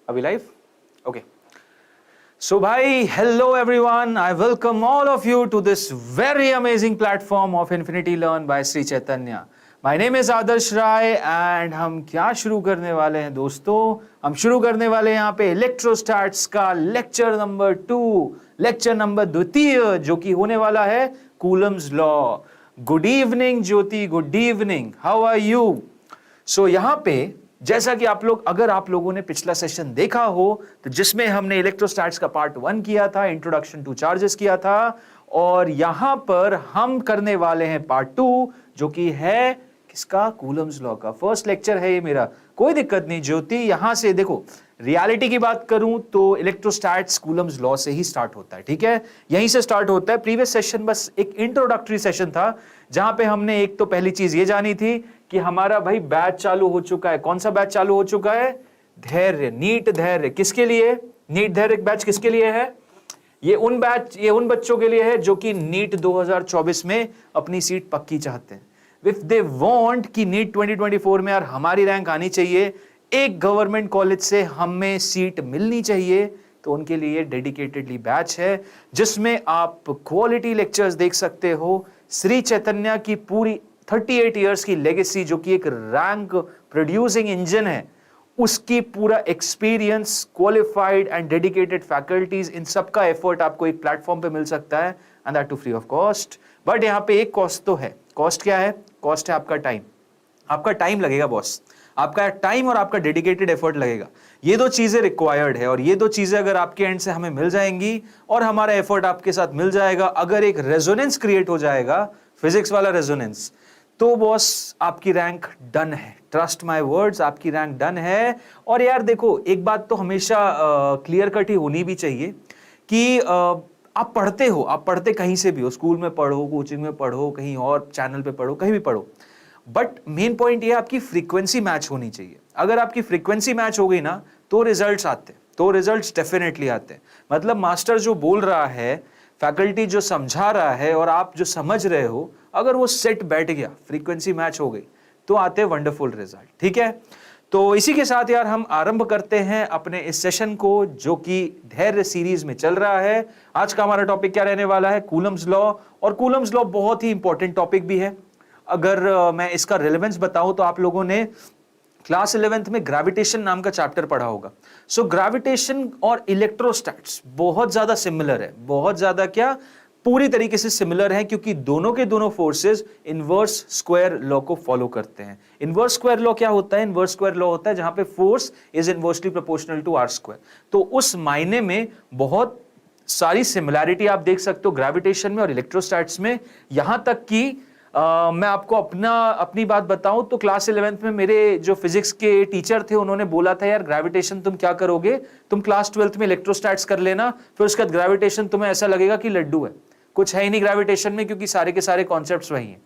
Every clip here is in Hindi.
अभी लाइव ओके सो भाई hello everyone I welcome all of you to this very amazing platform of infinity learn by Shri Chaitanya my name is Adarsh Rai and हम क्या शुरू करने वाले हैं दोस्तों हम शुरू करने वाले हैं यहाँ पे इलेक्ट्रोस्टैट्स का लेक्चर नंबर 2 लेक्चर नंबर द्वितीय जो कि होने वाला है Coulomb's law good evening Jyoti good evening how are you so यहाँ पे जैसा कि अगर आप लोगों ने पिछला सेशन देखा हो तो जिसमें हमने इलेक्ट्रोस्टैट्स का पार्ट 1 किया था इंट्रोडक्शन टू चार्जेस किया था और यहां पर हम करने वाले हैं पार्ट 2 जो कि है किसका कूलम्स लॉ का फर्स्ट लेक्चर है ये मेरा कोई दिक्कत नहीं ज्योति यहां से देखो रियलिटी की बात करूं तो इलेक्ट्रोस्टैट्स कूलम्स लॉ से ही स्टार्ट होता है ठीक है यहीं से स्टार्ट होता है प्रीवियस सेशन बस एक इंट्रोडक्टरी सेशन था जहां पे हमने एक तो पहली चीज ये जानी थी कि हमारा भाई बैच चालू हो चुका है कौन सा बैच चालू हो चुका है धैर्य नीट धैर्य किसके लिए नीट धैर्य बैच किसके लिए है ये उन बच्चों के लिए है जो कि नीट 2024 में अपनी सीट पक्की चाहते हैं इफ दे वांट कि नीट 2024 में यार हमारी रैंक आनी चाहिए एक गवर्नमेंट कॉलेज से हमें सीट मिलनी चाहिए तो उनके लिए डेडिकेटेडली बैच है जिसमें आप क्वालिटी लेक्चर्स देख सकते हो श्री चैतन्य की पूरी 38 इयर्स की लेगेसी जो कि एक रैंक प्रोड्यूसिंग इंजन है उसकी पूरा experience qualified and dedicated faculties इन सबका एफर्ट आपको एक प्लेटफॉर्म पे मिल सकता है and that too free of cost but यहाँ पे एक कॉस्ट तो है कॉस्ट क्या है कॉस्ट है आपका टाइम लगेगा बॉस आपका टाइम और आपका डेडिकेटेड एफर्ट लगेगा ये दो चीजें रिक्वायर्ड है और ये दो चीजें अगर आपके एंड से हमें मिल जाएंगी और हमारा एफर्ट आपके साथ मिल जाएगा अगर एक रेजोनेंस क्रिएट हो जाएगा फिजिक्स वाला रेजोनेंस तो बॉस आपकी रैंक डन है ट्रस्ट माय वर्ड्स आपकी रैंक डन है और यार देखो एक बात तो हमेशा क्लियर कट ही होनी भी चाहिए कि आप पढ़ते कहीं से भी हो स्कूल में पढ़ो कोचिंग में पढ़ो कहीं और चैनल पे पढ़ो कहीं भी पढ़ो बट मेन पॉइंट ये आपकी फ्रीक्वेंसी मैच होनी चाहिए अगर आपकी फ्रीक्वेंसी मैच हो गई ना तो रिजल्ट्स आते हैं तो रिजल्ट्स डेफिनेटली आते हैं मतलब मास्टर जो बोल रहा है फैकल्टी जो समझा रहा है और आप जो समझ रहे हो अगर वो सेट बैठ गया फ्रीक्वेंसी मैच हो गई तो आते हैं वंडरफुल रिजल्ट ठीक है तो इसी के साथ यार हम आरंभ करते हैं अपने इस सेशन को जो कि धैर्य सीरीज में चल रहा है आज का हमारा टॉपिक क्या रहने वाला है कूलम्स लॉ और कूलम्स लॉ बहुत ही इंपॉर्टेंट टॉपिक भी है अगर मैं इसका रिलेवेंस बताऊं तो आप लोगों ने क्लास 11th में ग्रेविटेशन नाम का चैप्टर पढ़ा होगा सो ग्रेविटेशन और इलेक्ट्रोस्टैट्स बहुत ज्यादा सिमिलर है बहुत ज्यादा क्या पूरी तरीके से सिमिलर है क्योंकि दोनों के दोनों फोर्सेस इनवर्स स्क्वायर लॉ को फॉलो करते हैं इनवर्स स्क्वायर लॉ क्या होता है इनवर्स स्क्वायर लॉ होता है जहां पे force is inversely proportional to r square तो उस मायने में बहुत सारी सिमिलैरिटी आप देख सकते हो ग्रेविटेशन में और इलेक्ट्रोस्टैट्स में यहां तक कि मैं आपको अपनी बात बताऊं तो क्लास 11th में मेरे जो फिजिक्स के टीचर थे उन्होंने बोला था यार ग्रेविटेशन तुम क्या करोगे तुम क्लास 12th में इलेक्ट्रोस्टैट्स कर लेना फिर उसके बाद ग्रेविटेशन तुम्हें ऐसा लगेगा कि लड्डू है कुछ है ही नहीं ग्रेविटेशन में क्योंकि सारे के सारे कॉन्सेप्ट्स वही हैं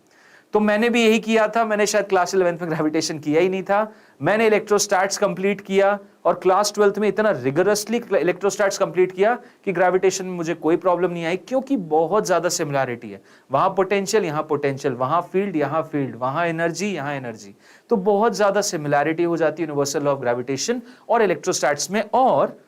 तो मैंने भी यही किया था मैंने शायद क्लास 11th में ग्रेविटेशन किया ही नहीं था मैंने इलेक्ट्रोस्टैट्स कंप्लीट किया और क्लास 12th में इतना रिगरसली इलेक्ट्रोस्टैट्स कंप्लीट किया कि ग्रेविटेशन में मुझे कोई प्रॉब्लम नहीं आई क्योंकि बहुत ज्यादा सिमिलैरिटी है वहां पोटेंशियल यहाँ पोटेंशियल वहां फील्ड यहाँ फील्ड वहां एनर्जी यहाँ एनर्जी तो बहुत ज्यादा सिमिलैरिटी हो जाती है यूनिवर्सल लॉ ऑफ ग्रेविटेशन और इलेक्ट्रोस्टैट्स में और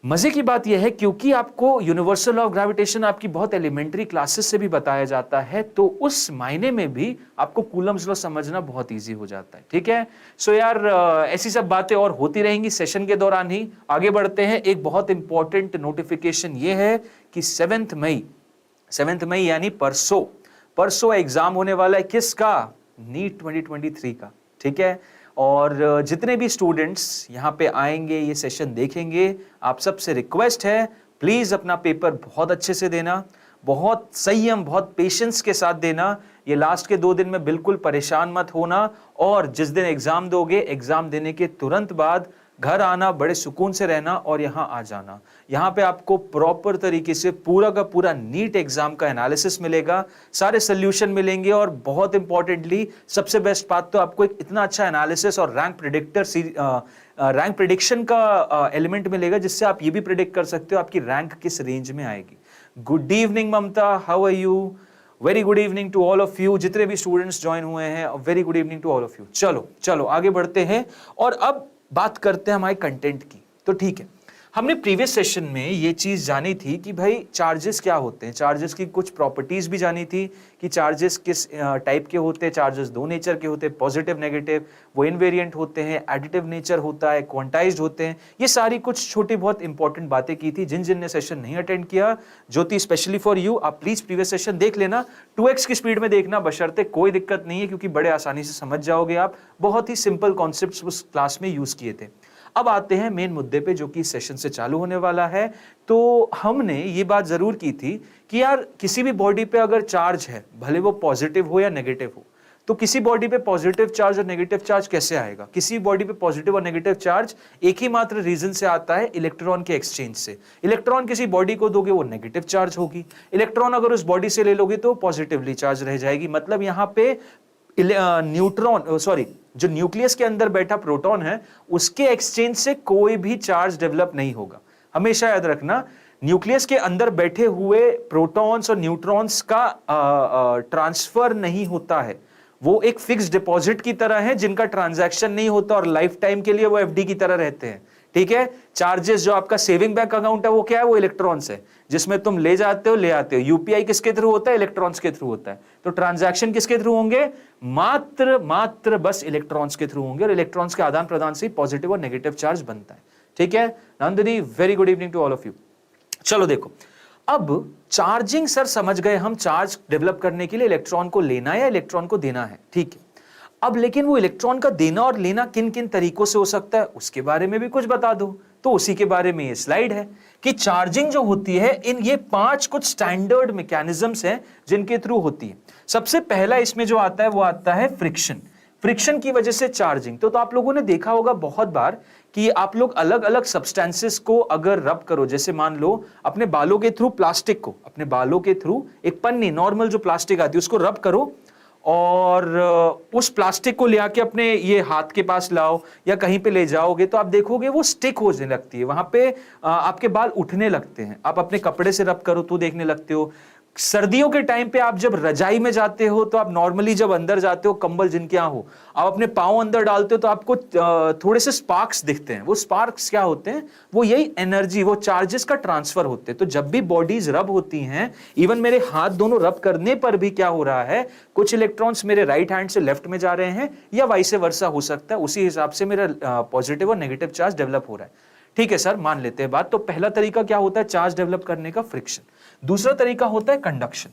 मजे की बात यह है क्योंकि आपको यूनिवर्सल लॉ ऑफ ग्रेविटेशन आपकी बहुत एलिमेंट्री क्लासेस से भी बताया जाता है तो उस मायने में भी आपको कूलम्स लॉ समझना बहुत इजी हो जाता है ठीक है सो यार ऐसी सब बातें और होती रहेंगी सेशन के दौरान ही आगे बढ़ते हैं एक बहुत इंपॉर्टेंट नोटिफिकेशन ये है कि 7 मई यानी परसों एग्जाम होने वाला है किसका नीट 2023 का ठीक है और जितने भी स्टूडेंट्स यहाँ पे आएंगे ये सेशन देखेंगे आप सबसे रिक्वेस्ट है प्लीज अपना पेपर बहुत अच्छे से देना बहुत संयम बहुत पेशेंस के साथ देना ये लास्ट के 2 दिन में बिल्कुल परेशान मत होना और जिस दिन एग्जाम दोगे एग्जाम देने के तुरंत बाद घर आना बड़े सुकून से रहना और यहाँ आ जाना यहाँ पे आपको प्रॉपर तरीके से पूरा का पूरा नीट एग्जाम का एनालिसिस मिलेगा सारे सोल्यूशन मिलेंगे और बहुत इंपॉर्टेंटली सबसे बेस्ट बात तो आपको एक इतना अच्छा एनालिसिस और रैंक प्रिडिक्शन का एलिमेंट मिलेगा जिससे आप ये भी प्रिडिक्ट कर सकते हो आपकी रैंक किस रेंज में आएगी good evening Mamta how are you very good evening to all of you, जितने भी स्टूडेंट्स ज्वाइन हुए हैं, very good evening to all of you. चलो चलो आगे बढ़ते हैं और अब बात करते हैं हमारे कंटेंट की। तो ठीक है, हमने प्रीवियस सेशन में ये चीज जानी थी कि भाई चार्जेस क्या होते हैं, चार्जेस की कुछ प्रॉपर्टीज भी जानी थी कि चार्जेस किस टाइप के होते हैं, चार्जेस दो नेचर के होते हैं, पॉजिटिव नेगेटिव, वो इनवेरिएंट होते हैं, एडिटिव नेचर होता है, क्वांटाइज्ड होते हैं। ये सारी कुछ छोटी बहुत इंपॉर्टेंट बातें की थी। जिन जिन ने सेशन नहीं अटेंड किया, ज्योति स्पेशली फॉर यू, आप प्लीज प्रीवियस सेशन देख लेना, 2x की स्पीड में देखना, बशर्ते कोई दिक्कत नहीं है क्योंकि बड़े आसानी से समझ जाओगे आप। बहुत ही सिंपल कॉन्सेप्ट्स उस क्लास में यूज किए थे। अब आते हैं मेन मुद्दे पे जो कि सेशन से चालू होने वाला है। तो हमने ये बात जरूर की थी कि यार किसी भी बॉडी पे अगर चार्ज है, भले वो पॉजिटिव हो या नेगेटिव हो, तो किसी बॉडी पे पॉजिटिव चार्ज और नेगेटिव चार्ज कैसे आएगा। किसी बॉडी पे पॉजिटिव और नेगेटिव चार्ज एक ही मात्र रीजन से आता है, इलेक्ट्रॉन के एक्सचेंज से। इलेक्ट्रॉन किसी बॉडी को दोगे वो नेगेटिव चार्ज होगी, इलेक्ट्रॉन अगर उस बॉडी से ले लोगे तो पॉजिटिवली चार्ज रह जाएगी। मतलब यहाँ पे न्यूट्रॉन जो न्यूक्लियस के अंदर बैठा प्रोटॉन है उसके एक्सचेंज से कोई भी चार्ज डेवलप नहीं होगा। हमेशा याद रखना, न्यूक्लियस के अंदर बैठे हुए प्रोटॉन्स और न्यूट्रॉन्स का ट्रांसफर नहीं होता है। वो एक फिक्स डिपॉजिट की तरह है जिनका ट्रांजैक्शन नहीं होता और लाइफ टाइम के लिए वो एफडी की तरह रहते हैं। ठीक है, चार्जेस जो आपका सेविंग बैंक अकाउंट है वो क्या है, वो इलेक्ट्रॉन्स है, जिसमें तुम ले जाते हो ले आते हो। यूपीआई किसके थ्रू होता है, इलेक्ट्रॉन्स के थ्रू होता है। तो ट्रांजैक्शन किसके थ्रू होंगे, मात्र बस इलेक्ट्रॉन्स के थ्रू होंगे और इलेक्ट्रॉन्स के आदान प्रदान से पॉजिटिव और नेगेटिव चार्ज बनता है। ठीक है Nandini, very good evening to all of you. चलो देखो, अब चार्जिंग सर समझ गए हम, चार्ज डेवलप करने के लिए इलेक्ट्रॉन को लेना या इलेक्ट्रॉन को देना है। ठीक है, अब लेकिन वो इलेक्ट्रॉन का देना और लेना किन किन तरीकों से हो सकता है उसके बारे में भी कुछ बता दो। तो उसी के बारे में ये स्लाइड है कि चार्जिंग जो होती है इन ये 5 कुछ स्टैंडर्ड मैकेनिज्म्स हैं जिनके थ्रू होती है। सबसे पहला इसमें जो आता है वो आता है फ्रिक्शन। फ्रिक्शन की वजह से चार्जिंग। तो आप लोगों ने देखा होगा बहुत बार कि आप लोग अलग अलग सब्सटेंसेस को अगर रब करो, जैसे मान लो अपने बालों के थ्रू प्लास्टिक को, अपने बालों के थ्रू एक पन्नी नॉर्मल जो प्लास्टिक आती है उसको रब करो और उस प्लास्टिक को ले आके अपने ये हाथ के पास लाओ या कहीं पे ले जाओगे तो आप देखोगे वो स्टिक होने लगती है, वहां पे आपके बाल उठने लगते हैं। आप अपने कपड़े से रब करो तो देखने लगते हो। सर्दियों के टाइम पे आप जब रजाई में जाते हो तो आप नॉर्मली जब अंदर जाते हो, कंबल जिनके यहाँ हो, आप अपने पाँव अंदर डालते हो तो आपको थोड़े से स्पार्क्स दिखते हैं। वो स्पार्क्स क्या होते हैं, वो यही एनर्जी, वो चार्जेस का ट्रांसफर होते हैं। तो जब भी बॉडीज रब होती हैं, इवन मेरे हाथ दोनों रब करने पर भी क्या हो रहा है, कुछ इलेक्ट्रॉन्स मेरे राइट हैंड से लेफ्ट में जा रहे हैं या वाइस वर्सा हो सकता है, उसी हिसाब से मेरा पॉजिटिव और नेगेटिव चार्ज डेवलप हो रहा है। ठीक है सर, मान लेते हैं बात। तो पहला तरीका क्या होता है चार्ज डेवलप करने का, फ्रिक्शन। दूसरा तरीका होता है कंडक्शन।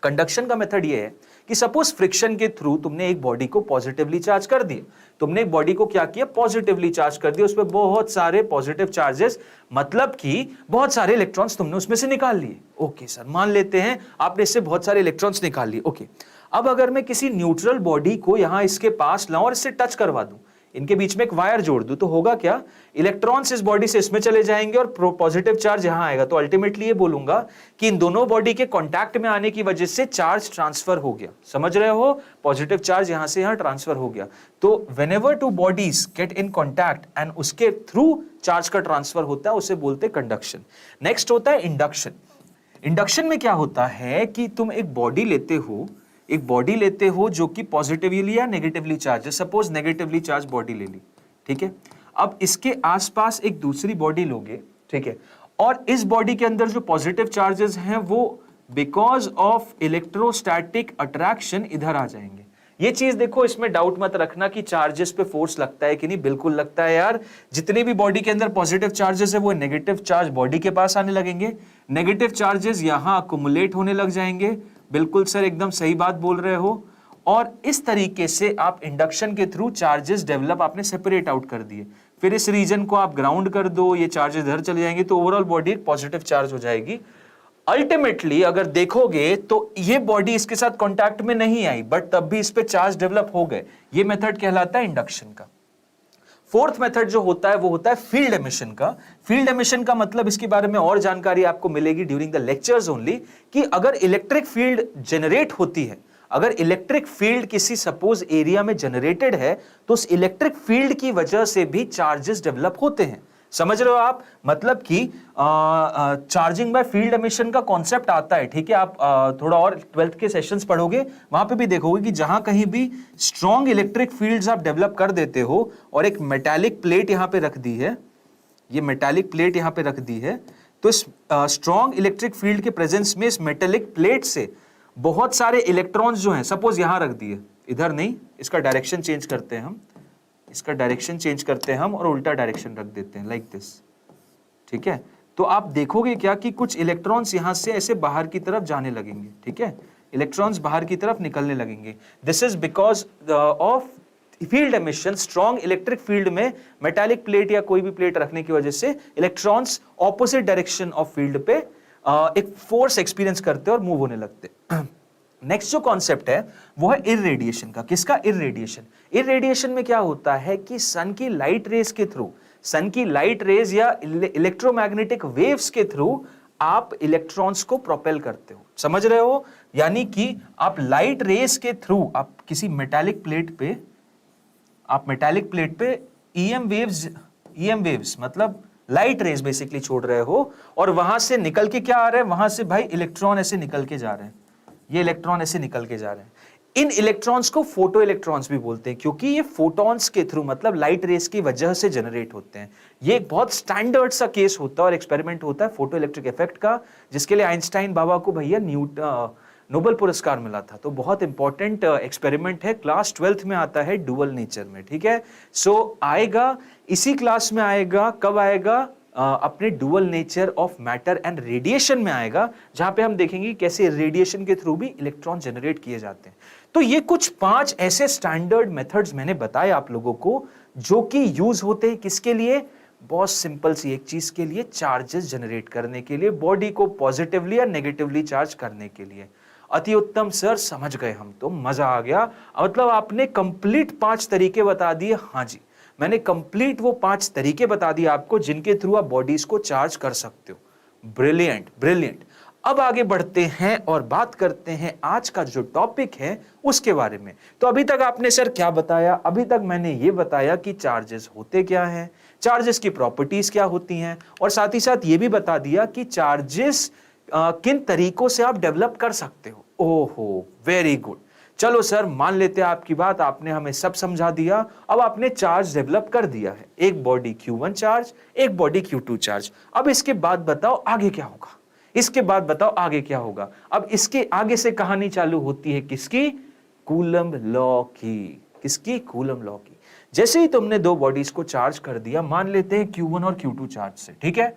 कंडक्शन का मेथड ये है कि सपोज फ्रिक्शन के थ्रू तुमने एक बॉडी को पॉजिटिवली चार्ज कर दिया, तुमने एक बॉडी को क्या किया, पॉजिटिवली चार्ज कर दिया, उसमें बहुत सारे पॉजिटिव चार्जेस, मतलब कि बहुत सारे इलेक्ट्रॉन्स तुमने उसमें से निकाल लिए। ओके सर, मान लेते हैं आपने इससे बहुत सारे इलेक्ट्रॉन्स निकाल लिए। ओके, अब अगर मैं किसी न्यूट्रल बॉडी को यहां इसके पास लाऊं और इससे टच करवा दूं, इनके बीच में एक वायर जोड़ दूं, तो होगा क्या, इलेक्ट्रॉन्स इस बॉडी से इसमें चले जाएंगे और पॉजिटिव चार्ज यहां आएगा। तो अल्टीमेटली ये बोलूंगा कि इन दोनों बॉडी के कांटेक्ट में आने की वजह से चार्ज ट्रांसफर हो गया। समझ रहे हो, पॉजिटिव चार्ज यहां से यहां ट्रांसफर हो गया। तो whenever two bodies get in contact and उसके थ्रू चार्ज का ट्रांसफर होता है, उसे बोलते हैं कंडक्शन। नेक्स्ट होता है इंडक्शन। इंडक्शन में क्या होता है कि तुम एक बॉडी लेते हो जो कि पॉजिटिवली या नेगेटिवली चार्ज है। सपोज नेगेटिवली चार्ज बॉडी ले ली, ठीक है। अब इसके आसपास एक दूसरी बॉडी लोगे, ठीक है, और इस बॉडी के अंदर जो पॉजिटिव चार्जेस हैं वो बिकॉज ऑफ इलेक्ट्रोस्टैटिक अट्रैक्शन इधर आ जाएंगे। ये चीज देखो, इसमें डाउट मत रखना कि चार्जेस पे फोर्स लगता है कि नहीं, बिल्कुल लगता है यार। जितने भी बॉडी के अंदर पॉजिटिव चार्जेस है वो नेगेटिव चार्ज बॉडी के पास आने लगेंगे, नेगेटिव चार्जेस यहां अकुमुलेट होने लग जाएंगे। बिल्कुल सर, एकदम सही बात बोल रहे हो। और इस तरीके से आप इंडक्शन के थ्रू चार्जेस डेवलप आपने सेपरेट आउट कर दिए। फिर इस रीजन को आप ग्राउंड कर दो, ये चार्जेस इधर चले जाएंगे, तो ओवरऑल बॉडी एक पॉजिटिव चार्ज हो जाएगी। अल्टीमेटली अगर देखोगे तो ये बॉडी इसके साथ कांटेक्ट में नहीं आई, बट तब भी इस पे चार्ज डेवलप हो गए। ये मेथड कहलाता है इंडक्शन का। फोर्थ मेथड जो होता है वो होता है फील्ड एमिशन का। फील्ड एमिशन का मतलब, इसके बारे में और जानकारी आपको मिलेगी ड्यूरिंग द लेक्चर्स ओनली, कि अगर इलेक्ट्रिक फील्ड जनरेट होती है, अगर इलेक्ट्रिक फील्ड किसी सपोज एरिया में जनरेटेड है, तो उस इलेक्ट्रिक फील्ड की वजह से भी चार्जेस डेवलप होते हैं। समझ रहे हो आप? मतलब कि चार्जिंग बाय फील्ड एमिशन का कॉन्सेप्ट आता है, ठीक है। आप थोड़ा और 12th के सेशंस पढ़ोगे, वहां पे भी देखोगे कि जहां कहीं भी स्ट्रॉन्ग इलेक्ट्रिक फील्ड्स आप डेवलप कर देते हो और एक मेटालिक प्लेट यहां पे रख दी है, ये मेटालिक प्लेट यहां पे रख दी है, तो इस स्ट्रॉन्ग इलेक्ट्रिक फील्ड के प्रेजेंस में इस मेटालिक प्लेट से बहुत सारे इलेक्ट्रॉन्स जो हैं, सपोज यहां रख दिए, इधर नहीं, इसका डायरेक्शन चेंज करते हैं हम, इसका डायरेक्शन चेंज करते हैं हम और उल्टा डायरेक्शन रख देते हैं लाइक दिस, ठीक है। तो आप देखोगे क्या कि कुछ इलेक्ट्रॉन्स यहां से ऐसे बाहर की तरफ जाने लगेंगे, ठीक है, इलेक्ट्रॉन्स बाहर की तरफ निकलने लगेंगे। This is because of field emission, strong electric field में मेटालिक प्लेट या कोई भी प्लेट रखने की वजह से electrons opposite direction of field पे एक फोर्स एक्सपीरियंस करते और मूव होने लगते। नेक्स्ट जो कॉन्सेप्ट है वो है इररेडिएशन का। किसका? इररेडिएशन। इररेडिएशन में क्या होता है कि सन की लाइट रेज के थ्रू, सन की लाइट रेज या इलेक्ट्रोमैग्नेटिक वेव्स के थ्रू आप इलेक्ट्रॉन्स को प्रोपेल करते हो, समझ रहे हो? यानी कि आप लाइट रेज के थ्रू आप किसी मेटालिक प्लेट पे, आप मेटालिक प्लेट पे ईएम वेव्स मतलब लाइट रेज बेसिकली छोड़ रहे हो और वहां से निकल के क्या आ रहा है, वहां से भाई इलेक्ट्रॉन ऐसे निकल के जा रहे हैं, ये इलेक्ट्रॉन ऐसे निकल के जा रहे हैं। इन इलेक्ट्रॉन्स को फोटो इलेक्ट्रॉन्स भी बोलते हैं क्योंकि ये फोटॉन्स के थ्रू मतलब लाइट रेज की वजह से जनरेट होते हैं। ये एक बहुत स्टैंडर्ड सा केस होता है और एक्सपेरिमेंट होता है फोटो इलेक्ट्रिक इफेक्ट का, जिसके लिए आइंस्टाइन बाबा को भैया नोबेल पुरस्कार मिला था। तो बहुत इंपॉर्टेंट एक्सपेरिमेंट है, क्लास 12th में आता है, डुअल नेचर में, ठीक है। सो आएगा, इसी क्लास में आएगा, कब आएगा? अपने dual nature of matter and radiation में आएगा, जहां पे हम देखेंगे कैसे रेडिएशन के थ्रू भी इलेक्ट्रॉन जनरेट किए जाते हैं। तो ये कुछ 5 ऐसे स्टैंडर्ड मेथड्स मैंने बताए आप लोगों को जो कि यूज होते हैं किसके लिए? बहुत सिंपल सी एक चीज के लिए, चार्जेस जनरेट करने के लिए, बॉडी को पॉजिटिवली या नेगेटिवली चार्ज करने के लिए। अति उत्तम सर, समझ गए हम तो, मजा आ गया। मतलब आपने कंप्लीट 5 तरीके बता दिए। हाँ जी, मैंने कंप्लीट वो 5 तरीके बता दिए आपको जिनके थ्रू आप बॉडीज को चार्ज कर सकते हो। Brilliant brilliant. अब आगे बढ़ते हैं और बात करते हैं आज का जो टॉपिक है उसके बारे में। तो अभी तक आपने सर क्या बताया? अभी तक मैंने ये बताया कि चार्जेस होते क्या हैं, चार्जेस की प्रॉपर्टीज क्या होती हैं, और साथ ही साथ ये भी बता दिया कि चार्जेस किन तरीकों से आप डेवलप कर सकते हो। ओहो, वेरी गुड। चलो सर, मान लेते हैं आपकी बात, आपने हमें सब समझा दिया। अब आपने चार्ज डेवलप कर दिया है, एक बॉडी Q1 चार्ज, एक बॉडी Q2 चार्ज। अब इसके बाद बताओ आगे क्या होगा? इसके बाद बताओ आगे क्या होगा? अब इसके आगे से कहानी चालू होती है किसकी? कूलम्ब लॉ की। किसकी? कूलम्ब लॉ की। जैसे ही तुमने 2 बॉडीज को चार्ज कर दिया, मान लेते हैं Q1 और Q2 चार्ज से, ठीक है,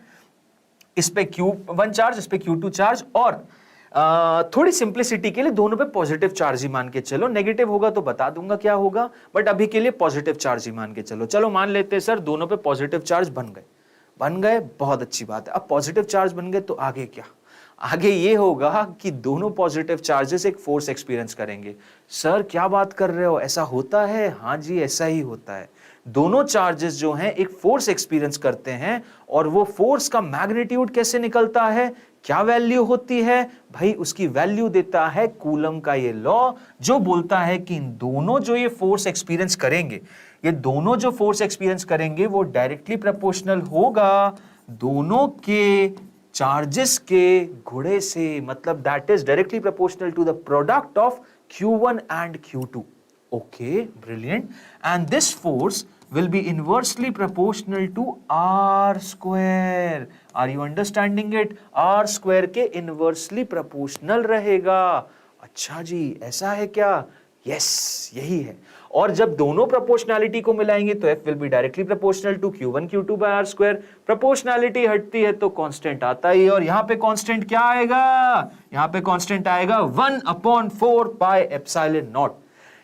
इस पे Q1 चार्ज, इस पे Q2 चार्ज, और थोड़ी सिंप्लिसिटी के लिए दोनों पे पॉजिटिव चार्ज ही मान के चलो, नेगेटिव होगा तो बता दूंगा क्या होगा, बट अभी के लिए पॉजिटिव चार्ज ही मान के चलो। चलो मान लेते हैं सर दोनों पे पॉजिटिव चार्ज बन गए, बहुत अच्छी बात है। अब पॉजिटिव चार्ज बन गए तो आगे क्या? आगे ये होगा कि दोनों पॉजिटिव चार्जेस एक फोर्स एक्सपीरियंस करेंगे। सर क्या बात कर रहे हो, ऐसा होता है? हाँ जी, ऐसा ही होता है। दोनों चार्जेस जो हैं एक फोर्स एक्सपीरियंस करते हैं, और वो फोर्स का मैग्नीट्यूड कैसे निकलता है, क्या वैल्यू होती है भाई? उसकी वैल्यू देता है कूलम का ये लॉ, जो बोलता है कि इन दोनों जो ये फोर्स एक्सपीरियंस करेंगे, ये दोनों जो फोर्स एक्सपीरियंस करेंगे वो डायरेक्टली प्रोपोर्शनल होगा दोनों के चार्जेस के गुणे से, मतलब that is directly proportional to the product of Q1 and Q2. Okay, brilliant. And this force will be inversely proportional to R square. Are you understanding it? R square के inversely proportional रहेगा। अच्छा जी, ऐसा है क्या? Yes, यही है। और जब दोनों प्रोपोर्शनैलिटी को मिलाएंगे तो F will be directly proportional to Q1 Q2 by R square. Proportionality हटती है तो कांस्टेंट आता ही, और यहां पे कांस्टेंट क्या आएगा? यहां पे कांस्टेंट आएगा 1/4 pi epsilon naught।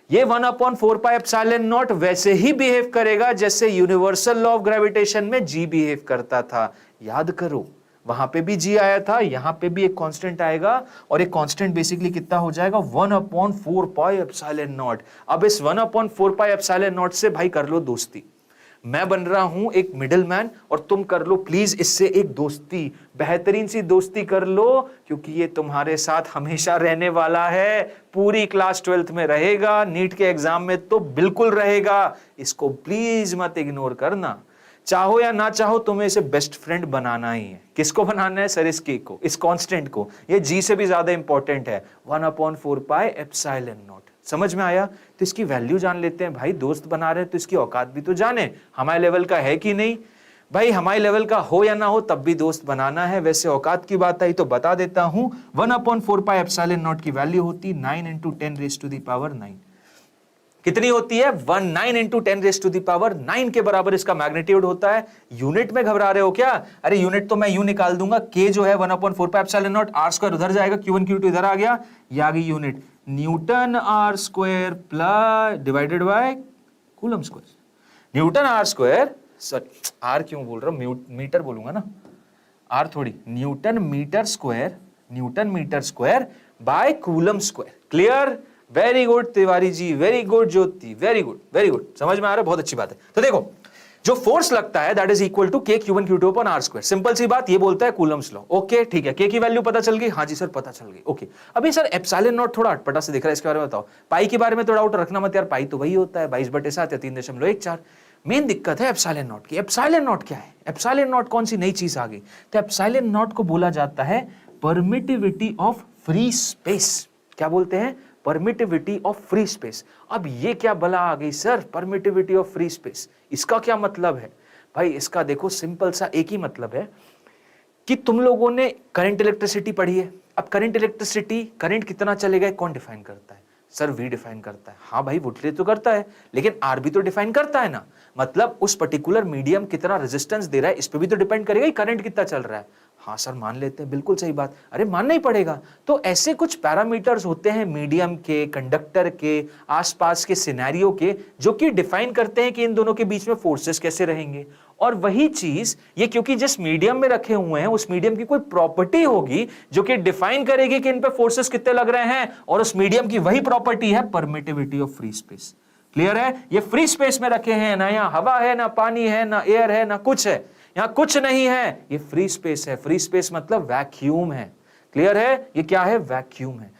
ये 1/4 pi epsilon naught वैसे ही बिहेव करेगा जैसे यूनिवर्सल लॉ ऑफ ग्रेविटेशन में G बिहेव करता था। याद करो, वहां पे भी G आया था, यहां पे भी एक कांस्टेंट आएगा, और एक कांस्टेंट बेसिकली कितना हो जाएगा? 1/4 pi epsilon naught। अब इस 1/4 pi epsilon naught से भाई कर लो दोस्ती। मैं बन रहा हूं एक मिडिल मैन और तुम कर लो प्लीज इससे एक दोस्ती, बेहतरीन सी दोस्ती कर लो, क्योंकि ये तुम्हारे साथ हमेशा रहने वाला है, पूरी क्लास 12th में रहेगा, नीट के एग्जाम में तो बिल्कुल रहेगा। इसको प्लीज मत इग्नोर करना। चाहो या ना चाहो तुम्हें इसे बेस्ट फ्रेंड बनाना ही है। किसको बनाना है सर? इस के को, इस कांस्टेंट को। ये जी से भी ज्यादा इंपॉर्टेंट है, 1/4 पाई एप्सिलॉन नॉट। समझ में आया? तो इसकी वैल्यू जान लेते हैं भाई। दोस्त बना रहे हैं तो इसकी औकात भी तो जाने, हमारे लेवल का है कि नहीं भाई। हमारे लेवल का हो या ना हो तब भी दोस्त बनाना है। वैसे औकात की बात आई तो बता देता हूं, 1/4 पाई एप्सिलॉन नॉट की वैल्यू होती 9 × 10⁻⁹। कितनी होती है? 19 × 10⁻⁹ के बराबर इसका मैग्नीट्यूड होता है। यूनिट में घबरा रहे हो क्या? अरे यूनिट तो मैं यूं निकाल दूंगा, के जो है 1/4 pi epsilon naught, r square उधर जाएगा, Q1 Q2 इधर आ गया, ये आ गई unit, newton r square plus divided by coulomb square. Newton r square, sorry r क्यों बोल रहा हूं, मीटर बोलूंगा ना, आर थोड़ी, newton metre square by coulomb square. Clear? Very good Tiwari ji, very good Jyoti, very good very good, समझ में आ रहा है, बहुत अच्छी बात है। तो देखो जो फोर्स लगता है that is equal to K Q1 Q2 upon r square. Simple सी बात, ये बोलता है कूलम्स लॉ। ओके ठीक है, K की वैल्यू पता चल गई? हाँ जी सर पता चल गई। ओके अभी सर एप्सिलॉन नॉट थोड़ा अटपटा से दिख रहा है, इसके बारे में बताओ। पाई के बारे में तो डाउट रखना मत यार, पाई तो वही होता है 22/7 या 3.14। मेन दिक्कत है एप्सिलॉन नॉट की। एप्सिलॉन नॉट क्या है? एप्सिलॉन नॉट कौन सी नई चीज आ गई? तो एप्सिलॉन नॉट को बोला जाता है परमिटिविटी ऑफ फ्री स्पेस। क्या बोलते हैं? Permittivity of free space. अब ये क्या बला आ गई sir, permittivity of free space? इसका क्या मतलब है भाई? इसका देखो सिंपल सा एक ही मतलब है कि तुम लोगों ने करंट इलेक्ट्रिसिटी पढ़ी है। अब करंट इलेक्ट्रिसिटी, करंट कितना चलेगा कौन डिफाइन करता है? सर वी डिफाइन करता है। हाँ भाई वोल्टेज तो करता है, लेकिन आर भी तो डिफाइन करता है ना। मतलब उस पर्टिकुलर मीडियम कितना रेजिस्टेंस दे रहा है इस पे भी तो डिपेंड करेगा ही करंट कितना चल रहा है। हाँ सर मान लेते हैं, बिल्कुल सही बात। अरे मानना ही पड़ेगा। तो ऐसे कुछ पैरामीटर्स होते हैं मीडियम के, कंडक्टर के, आसपास के सिनेरियो के, जो कि डिफाइन करते हैं कि इन दोनों के बीच में फोर्सेस कैसे रहेंगे। और वही चीज ये क्योंकि जिस मीडियम में रखे हुए हैं उस मीडियम की कोई प्रॉपर्टी होगी जो कि डिफाइन करेगी कि इन पे फोर्सेस कितने लग रहे हैं, और उस मीडियम की वही प्रॉपर्टी है permittivity of free space. Clear है? ये फ्री स्पेस में रखे हैं ना, यहाँ हवा है ना पानी है ना एयर है ना कुछ है, यहां कुछ नहीं है, ये फ्री स्पेस है। फ्री स्पेस मतलब वैक्यूम है। क्लियर है? ये क्या है? वैक्यूम है।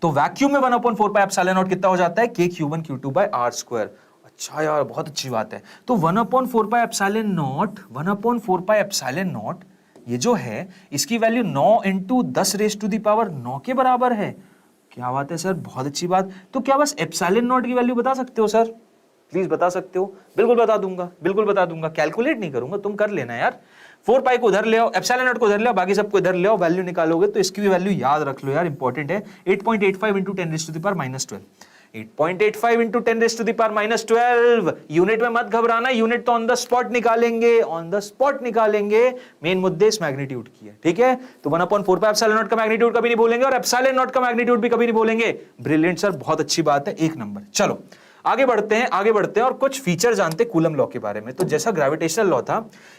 तो वैक्यूम में 1/4 पाई एप्सिलॉन नॉट कितना हो जाता है? K Q1 Q2 by r square. अच्छा यार बहुत अच्छी बात है। तो 1/4 pi epsilon naught, 1/4 pi epsilon naught ये जो है इसकी वैल्यू 9 × 10⁻⁹ के बराबर है। क्या बात है सर, बहुत अच्छी बात। तो क्या बस एप्सिलॉन नॉट की वैल्यू बता सकते हो सर? प्लीज बता सकते हो? बिल्कुल बता दूंगा, बिल्कुल बता दूंगा। कैलकुलेट नहीं करूंगा, तुम कर लेना यार। 4 पाई को उधर ले आओ, एप्सिलॉन नॉट को उधर ले आओ, बाकी सबको इधर ले आओ, वैल्यू निकालोगे तो इसकी भी वैल्यू याद रख लो यार, इंपॉर्टेंट है। 8.85 × 10⁻⁻12। 8.85 × 10⁻⁻12। यूनिट में मत घबराना, यूनिट तो ऑन द स्पॉट निकालेंगे, ऑन द स्पॉट निकालेंगे। मेन मुद्दे इस मैग्नीट्यूड की है, ठीक है? तो 1/4 पाई एप्सिलॉन नॉट का मैग्नीट्यूड कभी नहीं बोलेंगे और एप्सिलॉन नॉट का मैग्नीट्यूड भी कभी नहीं बोलेंगे। ब्रिलियंट सर, बहुत अच्छी बात है, एक नंबर। चलो आगे बढ़ते हैं और कुछ फीचर जानते हैं कूलम लॉ के बारे में। तो जैसा ग्रेविटेशनल लॉ था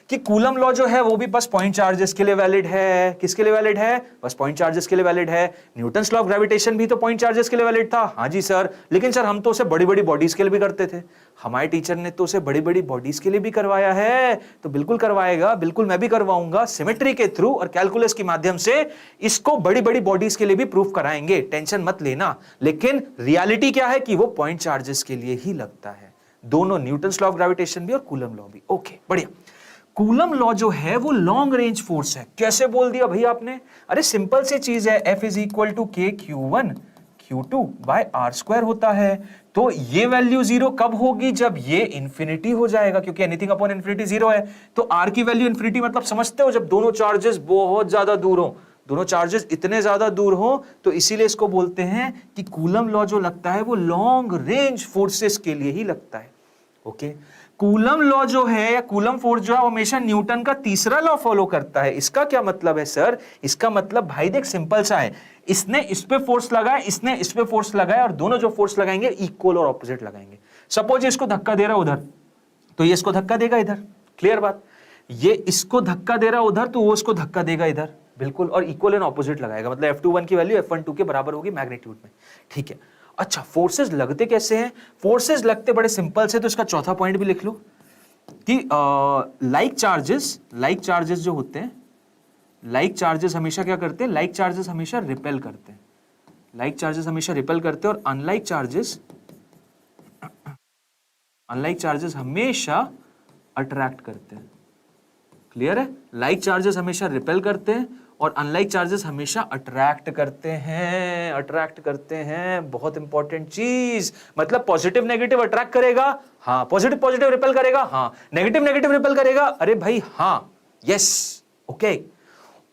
कि कूलम लॉ जो है वो भी बस पॉइंट चार्जेस के लिए वैलिड है। किसके लिए वैलिड है? बस पॉइंट चार्जेस के लिए वैलिड है। न्यूटन्स लॉ ऑफ ग्रेविटेशन भी तो पॉइंट चार्जेस के लिए वैलिड था। हाँ जी सर, लेकिन सर हम तो उसे बड़ी बड़ी बॉडीज के लिए भी करते थे। हमारे टीचर ने तो उसे बड़ी बड़ी बॉडीज के लिए भी करवाया है, तो बिल्कुल करवाएगा, बिल्कुल मैं भी करवाऊंगा सिमेट्री के थ्रू और कैलकुलस के माध्यम से इसको बड़ी बड़ी बॉडीज के लिए भी प्रूफ कराएंगे, टेंशन मत लेना। लेकिन रियलिटी क्या है कि वो पॉइंट चार्जेस के लिए ही लगता है, दोनों, न्यूटन्स लॉ ऑफ ग्रेविटेशन भी और कूलम लॉ भी। ओके बढ़िया। कूलम लॉ जो है वो लॉन्ग रेंज फोर्स है। कैसे बोल दिया भैया आपने? अरे सिंपल सी चीज है, F is equal to K Q1 Q2 by r square होता है। तो ये वैल्यू जीरो कब होगी? जब ये इंफिनिटी हो जाएगा, क्योंकि एनीथिंग अपॉन इंफिनिटी जीरो है। तो आर की वैल्यू इंफिनिटी मतलब समझते हो, जब दोनों चार्जेस बहुत ज्यादा दूर हो, दोनों चार्जेस इतने ज्यादा दूर हो, तो इसीलिए इसको बोलते हैं कि कूलम लॉ जो लगता है वो लॉन्ग रेंज फोर्सेस के लिए ही लगता है। ओके कूलम लॉ जो है या कूलम फोर्स जो है हमेशा न्यूटन का तीसरा लॉ फॉलो करता है। इसका क्या मतलब है सर? इसका मतलब भाई देख सिंपल सा है, इसने इस पे फोर्स लगाया, इसने इस पे फोर्स लगाया, और दोनों जो फोर्स लगाएंगे इक्वल और ऑपोजिट लगाएंगे। सपोज इसको धक्का दे रहा है उधर, तो ये इसको धक्का देगा इधर। क्लियर बात? ये इसको धक्का दे रहा है उधर, तो वो इसको धक्का देगा इधर, बिल्कुल, और इक्वल एंड ऑपोजिट लगाएगा। मतलब F21 की वैल्यू F12 के बराबर होगी मैग्नीट्यूड में। ठीक है, अच्छा फोर्सेस लगते कैसे हैं? फोर्सेस लगते बड़े सिंपल से, तो इसका चौथा पॉइंट भी लिख लो कि लाइक चार्जेस जो होते हैं, लाइक चार्जेस हमेशा क्या करते हैं? लाइक चार्जेस हमेशा रिपेल करते हैं। लाइक चार्जेस हमेशा रिपेल करते हैं, और अनलाइक चार्जेस हमेशा अट्रैक्ट करते हैं। क्लियर है? लाइक चार्जेस हमेशा रिपेल करते हैं और अनलाइक चार्जेस हमेशा अट्रैक्ट करते हैं, अट्रैक्ट करते हैं। बहुत इंपॉर्टेंट चीज, मतलब पॉजिटिव नेगेटिव अट्रैक्ट करेगा, हाँ, पॉजिटिव पॉजिटिव रिपेल करेगा, हाँ, नेगेटिव नेगेटिव रिपेल करेगा, अरे भाई हाँ, यस, ओके।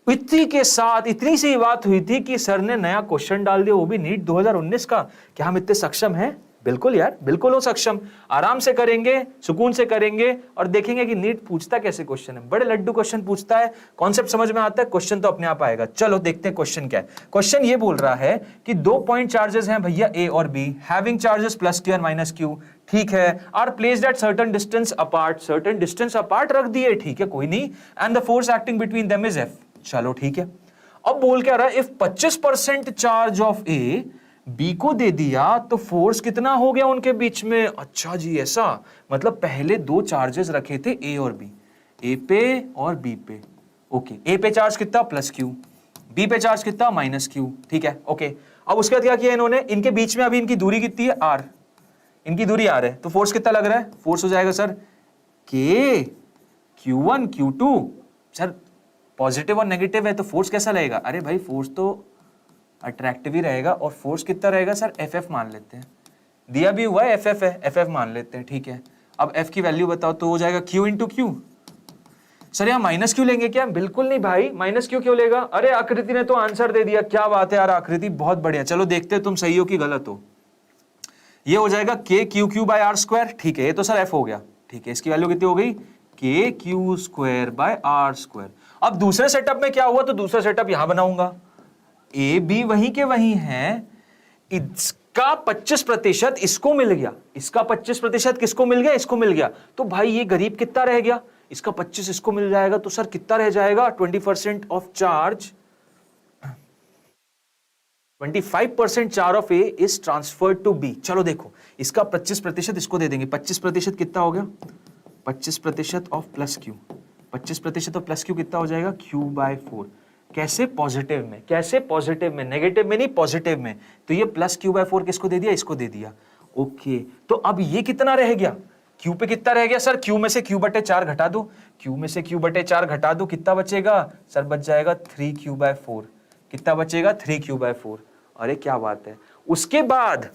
इतनी के साथ इतनी सी बात हुई थी कि सर ने नया क्वेश्चन डाल दिया, वो भी नीट 2019 का। क्या हम इतने सक्षम हैं? बिल्कुल यार, बिल्कुल हो सक्षम। आराम से करेंगे, सुकून से करेंगे और देखेंगे कि नीट पूछता कैसे क्वेश्चन है। बड़े लड्डू क्वेश्चन पूछता है, कॉन्सेप्ट समझ में आता है, क्वेश्चन तो अपने आप आएगा। चलो देखते हैं क्वेश्चन क्या है। क्वेश्चन ये बोल रहा है कि 2 पॉइंट चार्जेस हैं भैया ए और B, having charges plus q and minus q, ठीक है, are placed at certain distance apart, certain distance apart रख दिए, ठीक है, कोई नहीं, and the force acting between them is F. चलो ठीक है। अब बोल क्या रहा है, if 25% charge of A B को दे दिया तो फोर्स कितना हो गया उनके बीच में। अच्छा जी, ऐसा मतलब पहले 2 चार्जेस रखे थे ए और बी, ए पे और बी पे, ओके। ए पे चार्ज कितना? प्लस क्यू, बी पे चार्ज कितना? माइनस क्यू, ठीक है, ओके। अब उसके बाद क्या किया इन्होंने, इनके बीच में अभी इनकी दूरी कितनी है? आर, इनकी दूरी आर है, तो फोर्स कितना लग रहा है? फोर्स हो जाएगा सर के Q1 Q2। सर पॉजिटिव और नेगेटिव है तो फोर्स कैसा लगेगा? अरे भाई फोर्स तो अट्रैक्टिव ही रहेगा। और फोर्स कितना रहेगा सर? एफ मान लेते हैं, दिया भी हुआ है एफ है, एफ मान लेते हैं, ठीक है। अब एफ की वैल्यू बताओ, तो हो जाएगा Q इंटू क्यू। सर यहाँ माइनस क्यू लेंगे क्या? बिल्कुल नहीं भाई, माइनस क्यू क्यों लेगा? अरे आकृति ने तो आंसर दे दिया, क्या बात है यार आकृति, बहुत बढ़िया। चलो देखते हैं तुम सही हो कि गलत हो। ये हो जाएगा के q q by r square, ठीक है, ये तो सर एफ हो गया, ठीक है। इसकी वैल्यू कितनी हो गई? K Q square by r square. अब दूसरे सेटअप में क्या हुआ, तो दूसरा सेटअप यहां बनाऊंगा, ए बी वहीं के वहीं है, इसका 25% इसको मिल गया, इसका 25% किसको मिल गया? इसको मिल गया। तो भाई ये गरीब कितना रह गया? इसका 25 इसको मिल जाएगा, तो सर कितना रह जाएगा? 20% of charge, 25% charge of A is transferred to B. चलो देखो, इसका 25% इसको दे देंगे, 25% कितना हो गया? 25% of plus Q, 25% of plus Q कितना हो जाएगा? Q/4। कैसे? पॉजिटिव में। कैसे? पॉजिटिव में, नेगेटिव में नहीं, पॉजिटिव में। तो ये प्लस Q/4 किसको दे दिया? इसको दे दिया, ओके। तो अब ये कितना रह गया? Q पे कितना रह गया सर? Q में से Q/4 घटा दो, Q में से Q/4 घटा दो, कितना बचेगा सर? बच जाएगा 3Q/4। कितना बचेगा? 3Q/4। अरे क्या बात है। उसके बाद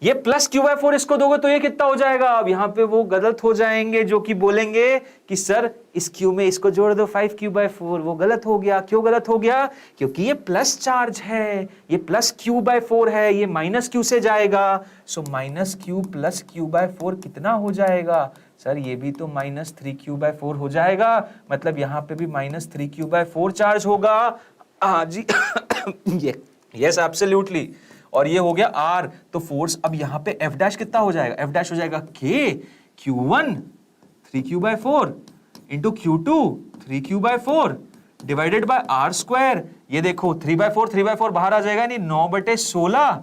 ये प्लस Q/4 इसको दोगे तो ये कितना हो जाएगा? अब यहां पे वो गलत हो जाएंगे जो कि बोलेंगे कि सर इस Q में इसको जोड़ दो 5Q/4, वो गलत हो गया। क्यों गलत हो गया? क्योंकि ये प्लस चार्ज है, ये प्लस Q/4 है, ये माइनस Q से जाएगा। So minus Q plus Q/4 कितना हो जाएगा सर? ये भी तो माइनस 3Q/4 हो जाएगा, मतलब यहां पे भी माइनस 3Q/4 चार्ज होगा। हाँ जी यस एब्सोल्युटली। और ये हो गया R, तो फोर्स अब यहां पे F डैश कितना हो जाएगा? F डैश हो जाएगा K Q1 3Q/4 into Q2 3Q/4 divided by R square. ये देखो 3/4 बाहर आ जाएगा, नहीं 9/16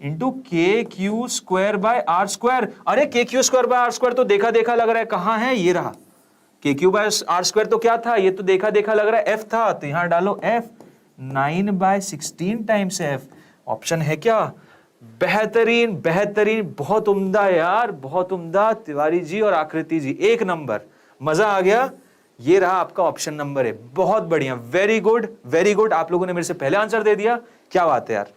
into KQ square by R square. अरे KQ square by R square तो देखा देखा लग रहा है, कहां है? ये रहा। KQ बाय R स्क्वायर तो क्या था? ये तो देखा देखा लग रहा है F था, तो यहां डालो F 9/16 टाइम्स F। ऑप्शन है क्या? बेहतरीन बेहतरीन, बहुत उम्दा यार, बहुत उम्दा तिवारी जी और आकृति जी, एक नंबर, मजा आ गया। ये रहा आपका ऑप्शन नंबर है, बहुत बढ़िया, वेरी गुड वेरी गुड। आप लोगों ने मेरे से पहले आंसर दे दिया, क्या बात है यार।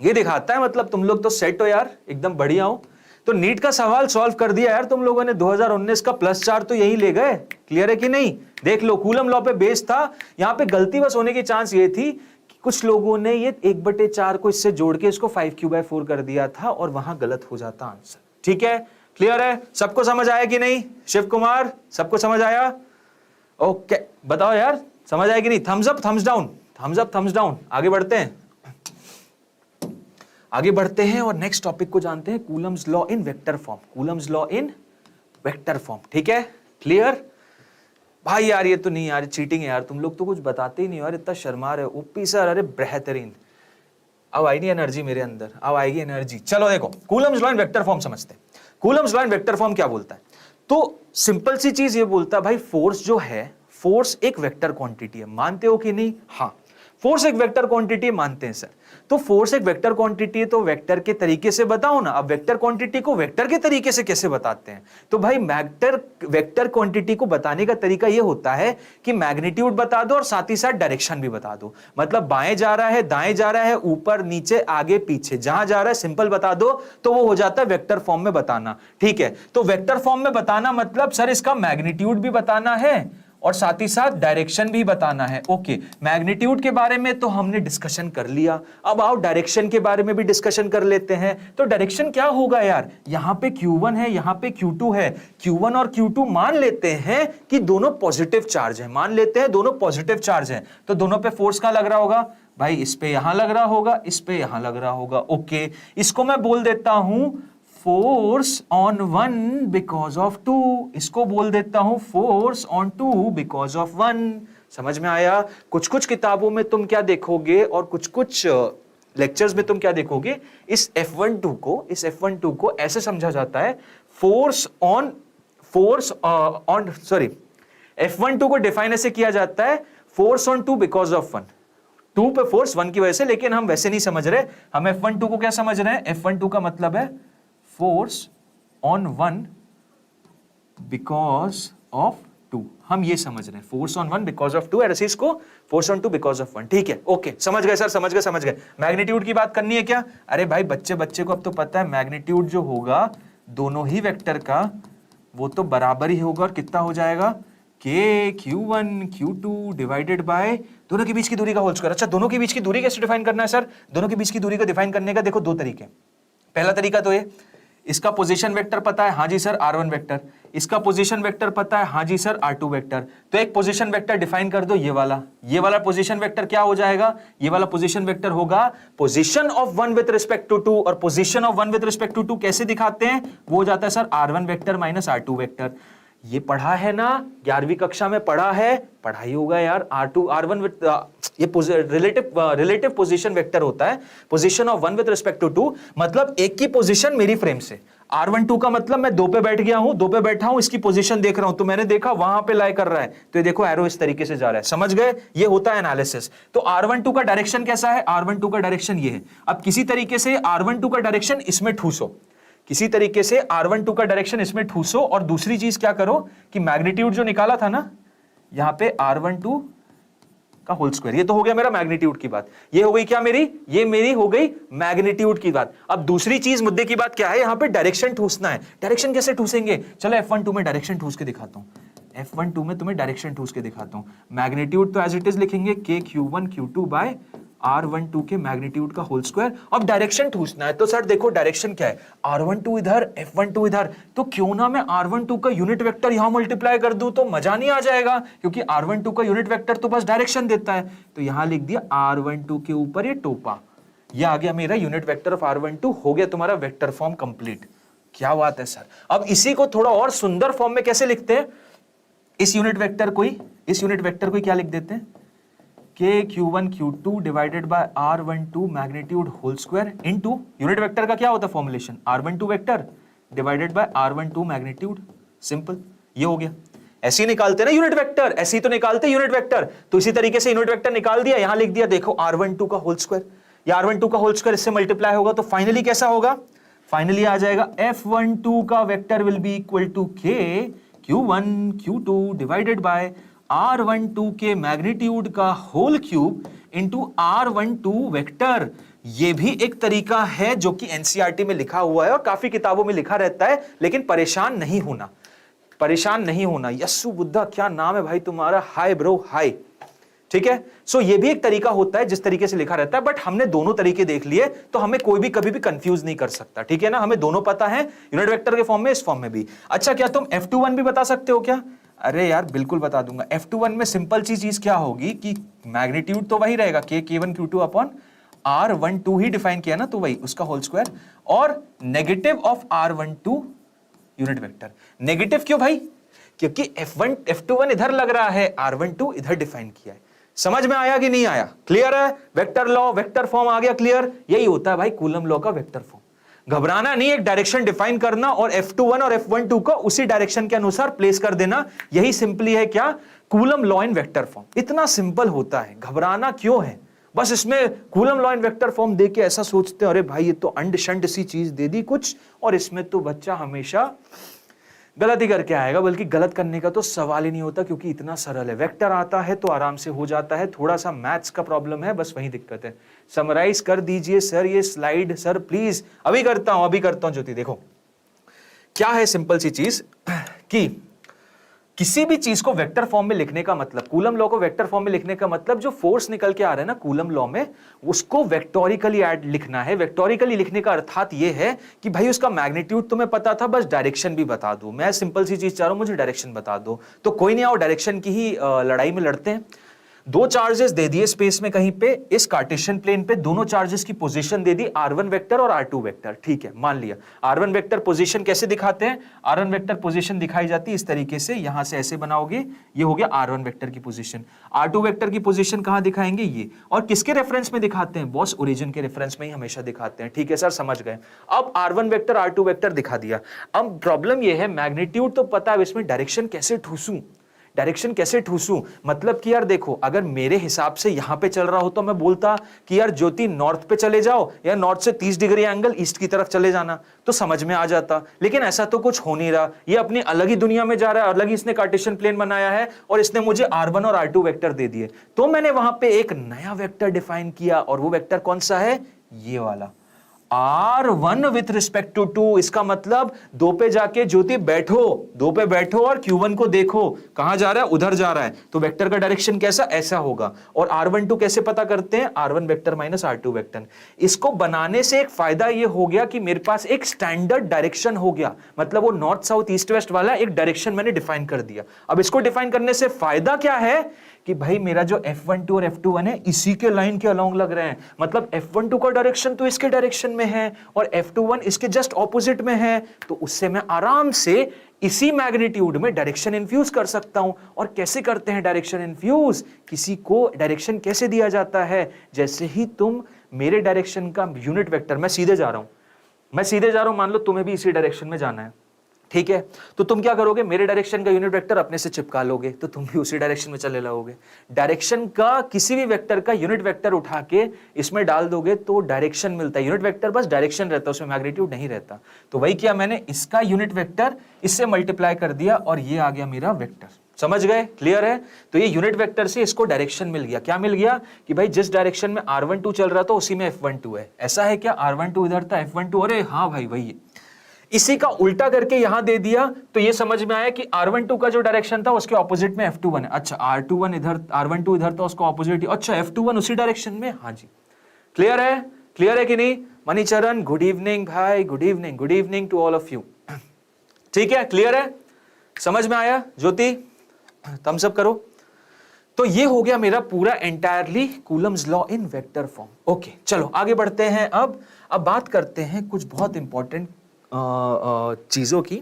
ये दिखाता है मतलब तुम लोग तो सेट हो यार, एकदम बढ़िया हो। तो नीट का सवाल सॉल्व कर दिया यार तुम लोगों ने। 2019 का +4 तो यही ले गए, क्लियर है कि नहीं? देख लो, कूलम लॉ पे बेस था। यहां पे गलती बस होने की चांस ये थी कि कुछ लोगों ने ये 1/4 को इससे जोड़ के इसको 5Q/4 कर दिया था और वहां गलत हो जाता आंसर। ठीक है, क्लियर है? सबको समझ आया कि नहीं? शिव कुमार, सबको समझ आया? ओके, बताओ यार समझ आया कि नहीं? Thumbs up thumbs down, thumbs up thumbs down. आगे बढ़ते हैं, आगे बढ़ते हैं और नेक्स्ट टॉपिक को जानते हैं, Coulomb's law in vector form. Coulomb's law in vector form, ठीक है, क्लियर? भाई यार ये तो नहीं यार, चीटिंग है यार, तुम लोग तो कुछ बताते ही नहीं यार, इतना शर्मा रहे हो। ओपी सर, अरे बेहतरीन, अब आई नहीं एनर्जी मेरे अंदर, अब आएगी एनर्जी। चलो देखो, Coulomb's law in vector form समझते हैं। Coulomb's law in vector form क्या बोलता है? तो सिंपल सी चीज ये बोलता है भाई, फोर्स जो है, फोर्स एक वेक्टर क्वांटिटी है, मानते हो कि नहीं? हाँ, फोर्स एक वेक्टर क्वांटिटी मानते हैं सर, तो फोर्स एक वेक्टर क्वांटिटी है तो वेक्टर के तरीके से बताओ ना। अब वेक्टर क्वांटिटी को वेक्टर के तरीके से कैसे बताते हैं? तो भाई वेक्टर क्वांटिटी को बताने का तरीका यह होता है कि मैग्नीट्यूड बता दो और साथ ही साथ डायरेक्शन भी बता दो। मतलब बाएं जा रहा है, दाएं जा रहा है, ऊपर नीचे आगे पीछे, जहां जा रहा है सिंपल बता दो तो वो हो जाता है वेक्टर फॉर्म में बताना। ठीक है, तो वेक्टर फॉर्म में बताना मतलब सर इसका मैग्नीट्यूड भी बताना है और साथ ही साथ डायरेक्शन भी बताना है। ओके, मैग्नीट्यूड के बारे में तो हमने डिस्कशन कर लिया, अब आओ डायरेक्शन के बारे में भी डिस्कशन कर लेते हैं। तो डायरेक्शन क्या होगा यार? यहां पे Q1 है, यहां पे Q2 है। Q1 और Q2 मान लेते हैं कि दोनों पॉजिटिव चार्ज है, मान लेते हैं दोनों पॉजिटिव चार्ज है, तो दोनों पे फोर्स कहां लग रहा होगा भाई? इस पे यहां लग रहा होगा, इस पे यहां लग रहा होगा। ओके, इसको मैं बोल देता हूं force on one because of two, इसको बोल देता हूं force on two because of one. समझ में आया? कुछ कुछ किताबों में तुम क्या देखोगे और कुछ कुछ लेक्चर्स में तुम क्या देखोगे, इस F12 को ऐसे समझा जाता है F12 को डिफाइन ऐसे किया जाता है force on two because of one, two पे फोर्स वन की वजह से। लेकिन हम वैसे नहीं समझ रहे, हम F12 को क्या समझ रहे हैं? F12 का मतलब है force on one because of two, हम ये समझ रहे हैं force on one because of two, ऐसे इसको force on two because of one. ठीक है, ओके, समझ गए सर, समझ गए। मैग्नीट्यूड की बात करनी है क्या? अरे भाई बच्चे को अब तो पता है मैग्नीट्यूड जो होगा दोनों ही वेक्टर का वो तो बराबर ही होगा और कितना हो जाएगा? Q1 Q2 डिवाइडेड बाय दोनों के बीच की दूरी का होल स्क्वायर। अच्छा, दोनों के बीच की दूरी कैसे डिफाइन करना है सर? दोनों के बीच की दूरी को डिफाइन करने का देखो दो तरीके। पहला तरीका तो ये, इसका पोजीशन वेक्टर पता है, हाँ जी सर R1 वेक्टर। इसका पोजीशन वेक्टर पता है, हाँ जी सर R2 वेक्टर। तो एक पोजीशन वेक्टर डिफाइन कर दो, ये वाला पोजीशन वेक्टर क्या हो जाएगा? ये वाला पोजीशन वेक्टर होगा position of one with respect to two, और position of one with respect to two कैसे दिखाते हैं? वो हो जाता है sir R1 vector minus R2 vector. ये पढ़ा है ना, 11वीं कक्षा में पढ़ा है, पढ़ाई होगा यार। R2 R1 विद ये रिलेटिव पोजीशन वेक्टर होता है, position of one with respect to two, मतलब एक की पोजीशन मेरी फ्रेम से। R12 का मतलब मैं दो पे बैठ गया हूं, दो पे बैठा हूं, इसकी पोजीशन देख रहा हूं, तो मैंने देखा वहां पे लाई कर रहा है, तो ये देखो एरो इस तरीके से जा रहा है। समझ गए? ये होता है एनालिसिस। तो R12 का डायरेक्शन कैसा है? R12 का डायरेक्शन ये है। अब किसी तरीके से R12 का डायरेक्शन इसमें ठूसो, किसी तरीके से R12 का डायरेक्शन इसमें ठूसो, और दूसरी चीज क्या करो कि मैग्नीट्यूड जो निकाला था ना यहां पे R12 का होल स्क्वायर, ये तो हो गया मेरा मैग्नीट्यूड की बात। ये हो गई क्या मेरी? ये मेरी हो गई मैग्नीट्यूड की बात। अब दूसरी चीज मुद्दे की बात क्या है? यहां पे डायरेक्शन ठूसना है। डायरेक्शन कैसे ठूसेंगे? चलो F12 में डायरेक्शन ठूस के दिखाता हूं। F12 में तुम्हें डायरेक्शन ठूस के दिखाता हूं। मैग्नीट्यूड तो एज इट इज लिखेंगे Q1 Q2 बाय R12 के मैग्नीट्यूड का होल स्क्वायर। अब डायरेक्शन ठूसना है, तो सर देखो डायरेक्शन क्या है? R12 इधर, F12 इधर, तो क्यों ना मैं R12 का यूनिट वेक्टर यहां मल्टीप्लाई कर दूं, तो मजा नहीं आ जाएगा? क्योंकि R12 का यूनिट वेक्टर तो बस डायरेक्शन देता है। तो यहां लिख दिया R12 के ऊपर ये टोपा, ये आ गया मेरा यूनिट वेक्टर ऑफ R12। हो गया तुम्हारा वेक्टर फॉर्म कंप्लीट। क्या बात है सर। अब इसी को थोड़ा और सुंदर फॉर्म में कैसे लिखते हैं? इस यूनिट वेक्टर को क्या लिख देते हैं? Q1 Q2 divided by R12 magnitude whole square into unit vector का क्या होता है formulation? R12 vector divided by R12 magnitude. Simple, ये हो गया। ऐसे ही निकालते ना यूनिट वेक्टर, ऐसे ही तो निकालते यूनिट वेक्टर। तो इसी तरीके से यूनिट वेक्टर निकाल दिया, यहां लिख दिया देखो R12 का होल स्क्वायर, या R12 का होल स्क्वायर इससे मल्टीप्लाई होगा, तो फाइनली कैसा होगा? फाइनली आ जाएगा F12 का vector will be equal to Q1 Q2 divided by R12 के मैग्नीट्यूड का whole cube into R12 vector. ये भी एक तरीका है जो कि एनसीईआरटी में लिखा हुआ है और काफी किताबों में लिखा रहता है, लेकिन परेशान नहीं होना। यस्सु बुद्धा क्या नाम है भाई तुम्हारा? हाय ब्रो, हाय। ठीक है, सो ये भी एक तरीका होता है जिस तरीके से लिखा रहता है, बट हमने दोनों तरीके देख लिए, तो हमें कोई भी कभी भी कंफ्यूज नहीं कर सकता। ठीक है ना, हमें दोनों पता है, यूनिट वेक्टर के फॉर्म में, इस फॉर्म में भी। अच्छा, क्या तुम F21 भी बता सकते हो क्या? अरे यार बिल्कुल बता दूंगा। F21 में सिंपल सी चीज क्या होगी कि मैग्नीट्यूड तो वही रहेगा, K1 Q2 अपॉन R12 ही डिफाइन किया ना, तो वही उसका होल स्क्वायर, और negative of R12 unit vector. Negative क्यों भाई? क्योंकि F21 इधर लग रहा है, R12 इधर डिफाइन किया है। समझ में आया कि नहीं आया? क्लियर है? वेक्टर लॉ, वेक्टर फॉर्म आ गया क्लियर? यही होता है भाई कूलम लॉ का वेक्टर फॉर्म। घबराना नहीं, एक डायरेक्शन डिफाइन करना और F21 और F12 को उसी डायरेक्शन के अनुसार प्लेस कर देना, यही सिंपली है क्या? Coulomb law in vector form. इतना सिंपल होता है, घबराना क्यों है? बस इसमें Coulomb law in vector form दे के ऐसा सोचते हैं अरे भाई ये तो अंड शंड सी चीज दे दी कुछ, और इसमें तो बच्चा हमेशा गलत ही करके आएगा, बल्कि गलत करने का तो सवाल ही नहीं होता क्योंकि इतना सरल है। वेक्टर आता है तो आराम से हो जाता है, थोड़ा सा मैथ्स का प्रॉब्लम है, बस वही दिक्कत है। समराइज कर दीजिए सर ये स्लाइड, सर प्लीज। अभी करता हूं ज्योति। देखो क्या है सिंपल सी चीज कि किसी भी चीज को वेक्टर फॉर्म में लिखने का मतलब, कूलम लॉ को वेक्टर फॉर्म में लिखने का मतलब जो फोर्स निकल के आ रहा है ना कूलम लॉ में, उसको वेक्टोरिकली ऐड लिखना है। वेक्टोरिकली लिखने का अर्थात ये है कि भाई उसका मैग्नीट्यूड तुम्हें पता था, बस डायरेक्शन भी बता दो। मैं सिंपल सी चीज चाह रहा हूं, मुझे डायरेक्शन बता दो। तो कोई नहीं आओ डायरेक्शन की ही लड़ाई में लड़ते हैं। दो चार्जेस दे दिए स्पेस में कहीं पे, इस कार्टेशियन प्लेन पे दोनों चार्जेस की पोजीशन दे दी, r1 वेक्टर और r2 वेक्टर। ठीक है, मान लिया। r1 वेक्टर पोजीशन कैसे दिखाते हैं? r1 वेक्टर पोजीशन दिखाई जाती है इस तरीके से, यहां से ऐसे बनाओगे, ये हो गया r1 वेक्टर की पोजीशन। r2 वेक्टर की पोजीशन कहां दिखाएंगे? ये। और किसके रेफरेंस में दिखाते हैं बॉस? ओरिजिन के रेफरेंस में ही हमेशा दिखाते हैं। ठीक है सर, समझ गए। अब r1 वेक्टर r2 वेक्टर दिखा दिया। अब प्रॉब्लम ये है मैग्नीट्यूड तो पता है, इसमें डायरेक्शन कैसे ठूसूं? डायरेक्शन कैसे ठूसूं? मतलब कि यार देखो, अगर मेरे हिसाब से यहां पे चल रहा हो तो मैं बोलता कि यार ज्योति नॉर्थ पे चले जाओ, या नॉर्थ से 30 डिग्री एंगल ईस्ट की तरफ चले जाना, तो समझ में आ जाता। लेकिन ऐसा तो कुछ हो नहीं रहा, ये अपनी अलग ही दुनिया में जा रहा है, अलग ही इसने कार्टेशियन प्लेन बनाया है और इसने मुझे r1 और r2 वेक्टर दे दिए। तो मैंने वहां पे एक नया वेक्टर डिफाइन किया, और वो वेक्टर कौन सा है? ये वाला R1 विथ रिस्पेक्ट टू 2। इसका मतलब दो पे जाके ज्योति बैठो, दो पे बैठो और Q1 को देखो कहां जा रहा है, उधर जा रहा है, तो वेक्टर का डायरेक्शन कैसा? ऐसा होगा। और R12 कैसे पता करते हैं? R1 vector minus R2 vector. इसको बनाने से एक फायदा ये हो गया कि मेरे पास एक स्टैंडर्ड डायरेक्शन हो गया, मतलब वो नॉर्थ साउथ ईस्ट वेस्ट वाला एक डायरेक्शन मैंने डिफाइन कर दिया। अब इसको डिफाइन करने से फायदा क्या है कि भाई मेरा जो F12 और F21 है इसी के लाइन के अलोंग लग रहे हैं, मतलब F12 का डायरेक्शन तो इसके डायरेक्शन में है और F21 इसके जस्ट ऑपोजिट में है, तो उससे मैं आराम से इसी मैग्नीट्यूड में डायरेक्शन इन्फ्यूज कर सकता हूं। और कैसे करते हैं डायरेक्शन इन्फ्यूज? किसी को डायरेक्शन कैसे दिया जाता है? जैसे ही तुम मेरे डायरेक्शन का यूनिट वेक्टर, मैं सीधे जा रहा हूं, मान लो तुम्हें भी इसी डायरेक्शन में जाना है, ठीक है, तो तुम क्या करोगे? मेरे डायरेक्शन का यूनिट वेक्टर अपने से चिपका लोगे, तो तुम भी उसी डायरेक्शन में चले जाओगे। डायरेक्शन का किसी भी वेक्टर का यूनिट वेक्टर उठा के इसमें डाल दोगे तो डायरेक्शन मिलता है। यूनिट वेक्टर बस डायरेक्शन रहता है, उसमें मैग्नीट्यूड नहीं रहता। तो वही किया मैंने, इसका यूनिट वेक्टर इससे मल्टीप्लाई कर दिया और ये आ गया मेरा वेक्टर। समझ गए? क्लियर है? तो ये यूनिट वेक्टर से इसको डायरेक्शन मिल गया। क्या मिल गया? कि भाई जिस डायरेक्शन में r12 चल रहा था उसी में F12 है। ऐसा है क्या? r12 इधर था, F12, अरे हाँ भाई वही। इसी का उल्टा करके यहां दे दिया तो ये समझ में आया कि R12 का जो डायरेक्शन था उसके ऑपोजिट में F21 है। अच्छा, R21 इधर, R12 इधर था, उसका ऑपोजिट। अच्छा, F21 उसी डायरेक्शन में। हाँ जी, क्लियर है? क्लियर है कि नहीं? मणिचरण, गुड इवनिंग भाई, good evening, good evening to all of you. ठीक है, क्लियर है? समझ में आया? ज्योति थम्स अप करो। तो ये हो गया मेरा पूरा entirely Coulomb's law in vector form. Okay, चलो आगे बढ़ते हैं। अब बात करते हैं कुछ बहुत इंपॉर्टेंट चीजों की,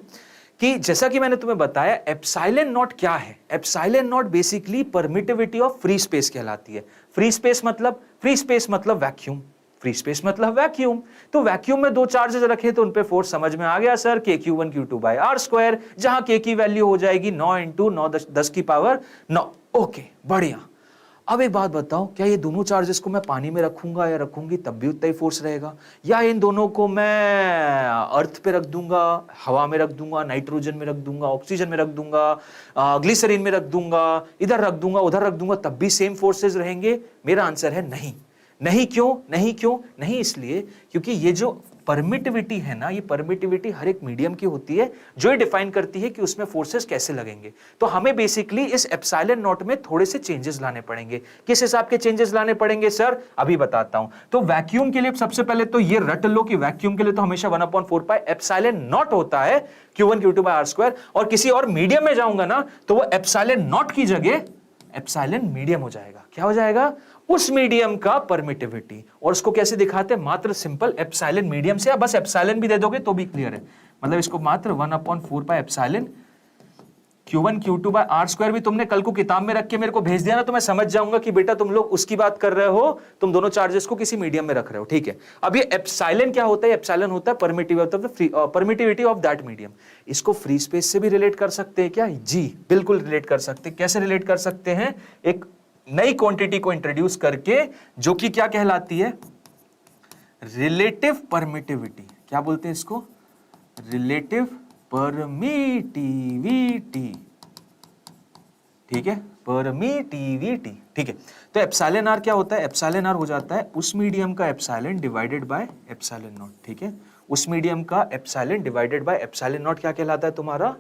कि जैसा कि मैंने तुम्हें बताया एप्सिलॉन नॉट क्या है। Epsilon not basically permittivity of free space कहलाती है। फ्री स्पेस मतलब वैक्यूम। फ्री स्पेस मतलब वैक्यूम। तो वैक्यूम में दो चार्जेस रखे तो उनपे फोर्स समझ में आ गया sir, KQ1 Q2 by R square, जहां K की वैल्यू हो जाएगी 9 इंटू 9 10 की पावर 9। ओके, बढ़िया। अब एक बात बताओ, क्या ये दोनों चार्जेस को मैं पानी में रखूंगा या रखूंगी तब भी उतना ही फोर्स रहेगा, या इन दोनों को मैं अर्थ पे रख दूंगा, हवा में रख दूंगा, नाइट्रोजन में रख दूंगा, ऑक्सीजन में रख दूंगा, ग्लिसरीन में रख दूंगा, इधर रख दूंगा, उधर रख दूंगा, तब भी सेम फोर्सेस रहेंगे? मेरा आंसर है नहीं। नहीं क्यों? नहीं इसलिए क्योंकि ये जो परमिटिविटी है ना, ये परमिटिविटी हर एक मीडियम की होती है जो ये डिफाइन करती है कि उसमें फोर्सेस कैसे लगेंगे। तो हमें बेसिकली इस एप्सिलॉन नॉट में थोड़े से चेंजेस लाने पड़ेंगे। किस हिसाब के चेंजेस लाने पड़ेंगे सर? अभी बताता हूं। तो वैक्यूम के लिए सबसे पहले तो ये रट लो कि वैक्यूम के लिए तो हमेशा 1/4 पाई एप्सिलॉन नॉट होता है Q1 Q2 by R square, और किसी और मीडियम में जाऊंगा ना तो वो एप्सिलॉन नॉट की जगह एप्सिलॉन मीडियम हो जाएगा। क्या हो जाएगा? उस मीडियम का परमिटिविटी। और उसको कैसे दिखाते हैं? मात्र सिंपल एप्सिलॉन मीडियम से, या बस एप्सिलॉन भी दे दोगे तो भी क्लियर है। मतलब इसको मात्र 1/4 pi epsilon Q1 Q2 by R square भी तुमने कल को किताब में रख के मेरे को भेज दिया ना, तो मैं समझ जाऊंगा कि बेटा तुम लोग उसकी बात कर रहे हो, तुम दोनों चार्जेस को किसी मीडियम में रख रहे हो। ठीक है, अब ये एप्सिलॉन क्या होता है? एप्सिलॉन होता है परमिटिविटी ऑफ दैट मीडियम। इसको फ्री स्पेस से भी रिलेट कर सकते हैं क्या? जी बिल्कुल रिलेट कर सकते हैं। कैसे रिलेट कर सकते हैं? एक नई क्वांटिटी को इंट्रोड्यूस करके, जो कि क्या कहलाती है, रिलेटिव परमिटिविटी। क्या बोलते हैं इसको, रिलेटिव परमिटिविटी, ठीक है, परमिटिविटी, ठीक है। तो एप्सिलॉन आर क्या होता है, एप्सिलॉन आर हो जाता है उस मीडियम का epsilon divided by epsilon not, ठीक है, उस मीडियम का epsilon divided by epsilon not क्या कहलाता है तुम्हारा,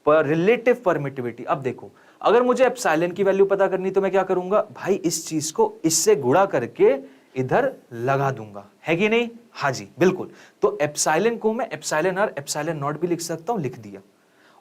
रिलेटिव परमिटिविटी। अब देखो, अगर मुझे एप्सिलॉन की वैल्यू पता करनी तो मैं क्या करूंगा भाई, इस चीज को इससे गुणा करके इधर लगा दूंगा, है कि नहीं, हाँ जी बिल्कुल। तो एप्सिलॉन को मैं एप्सिलॉन आर एप्सिलॉन नॉट भी लिख सकता हूं, लिख दिया।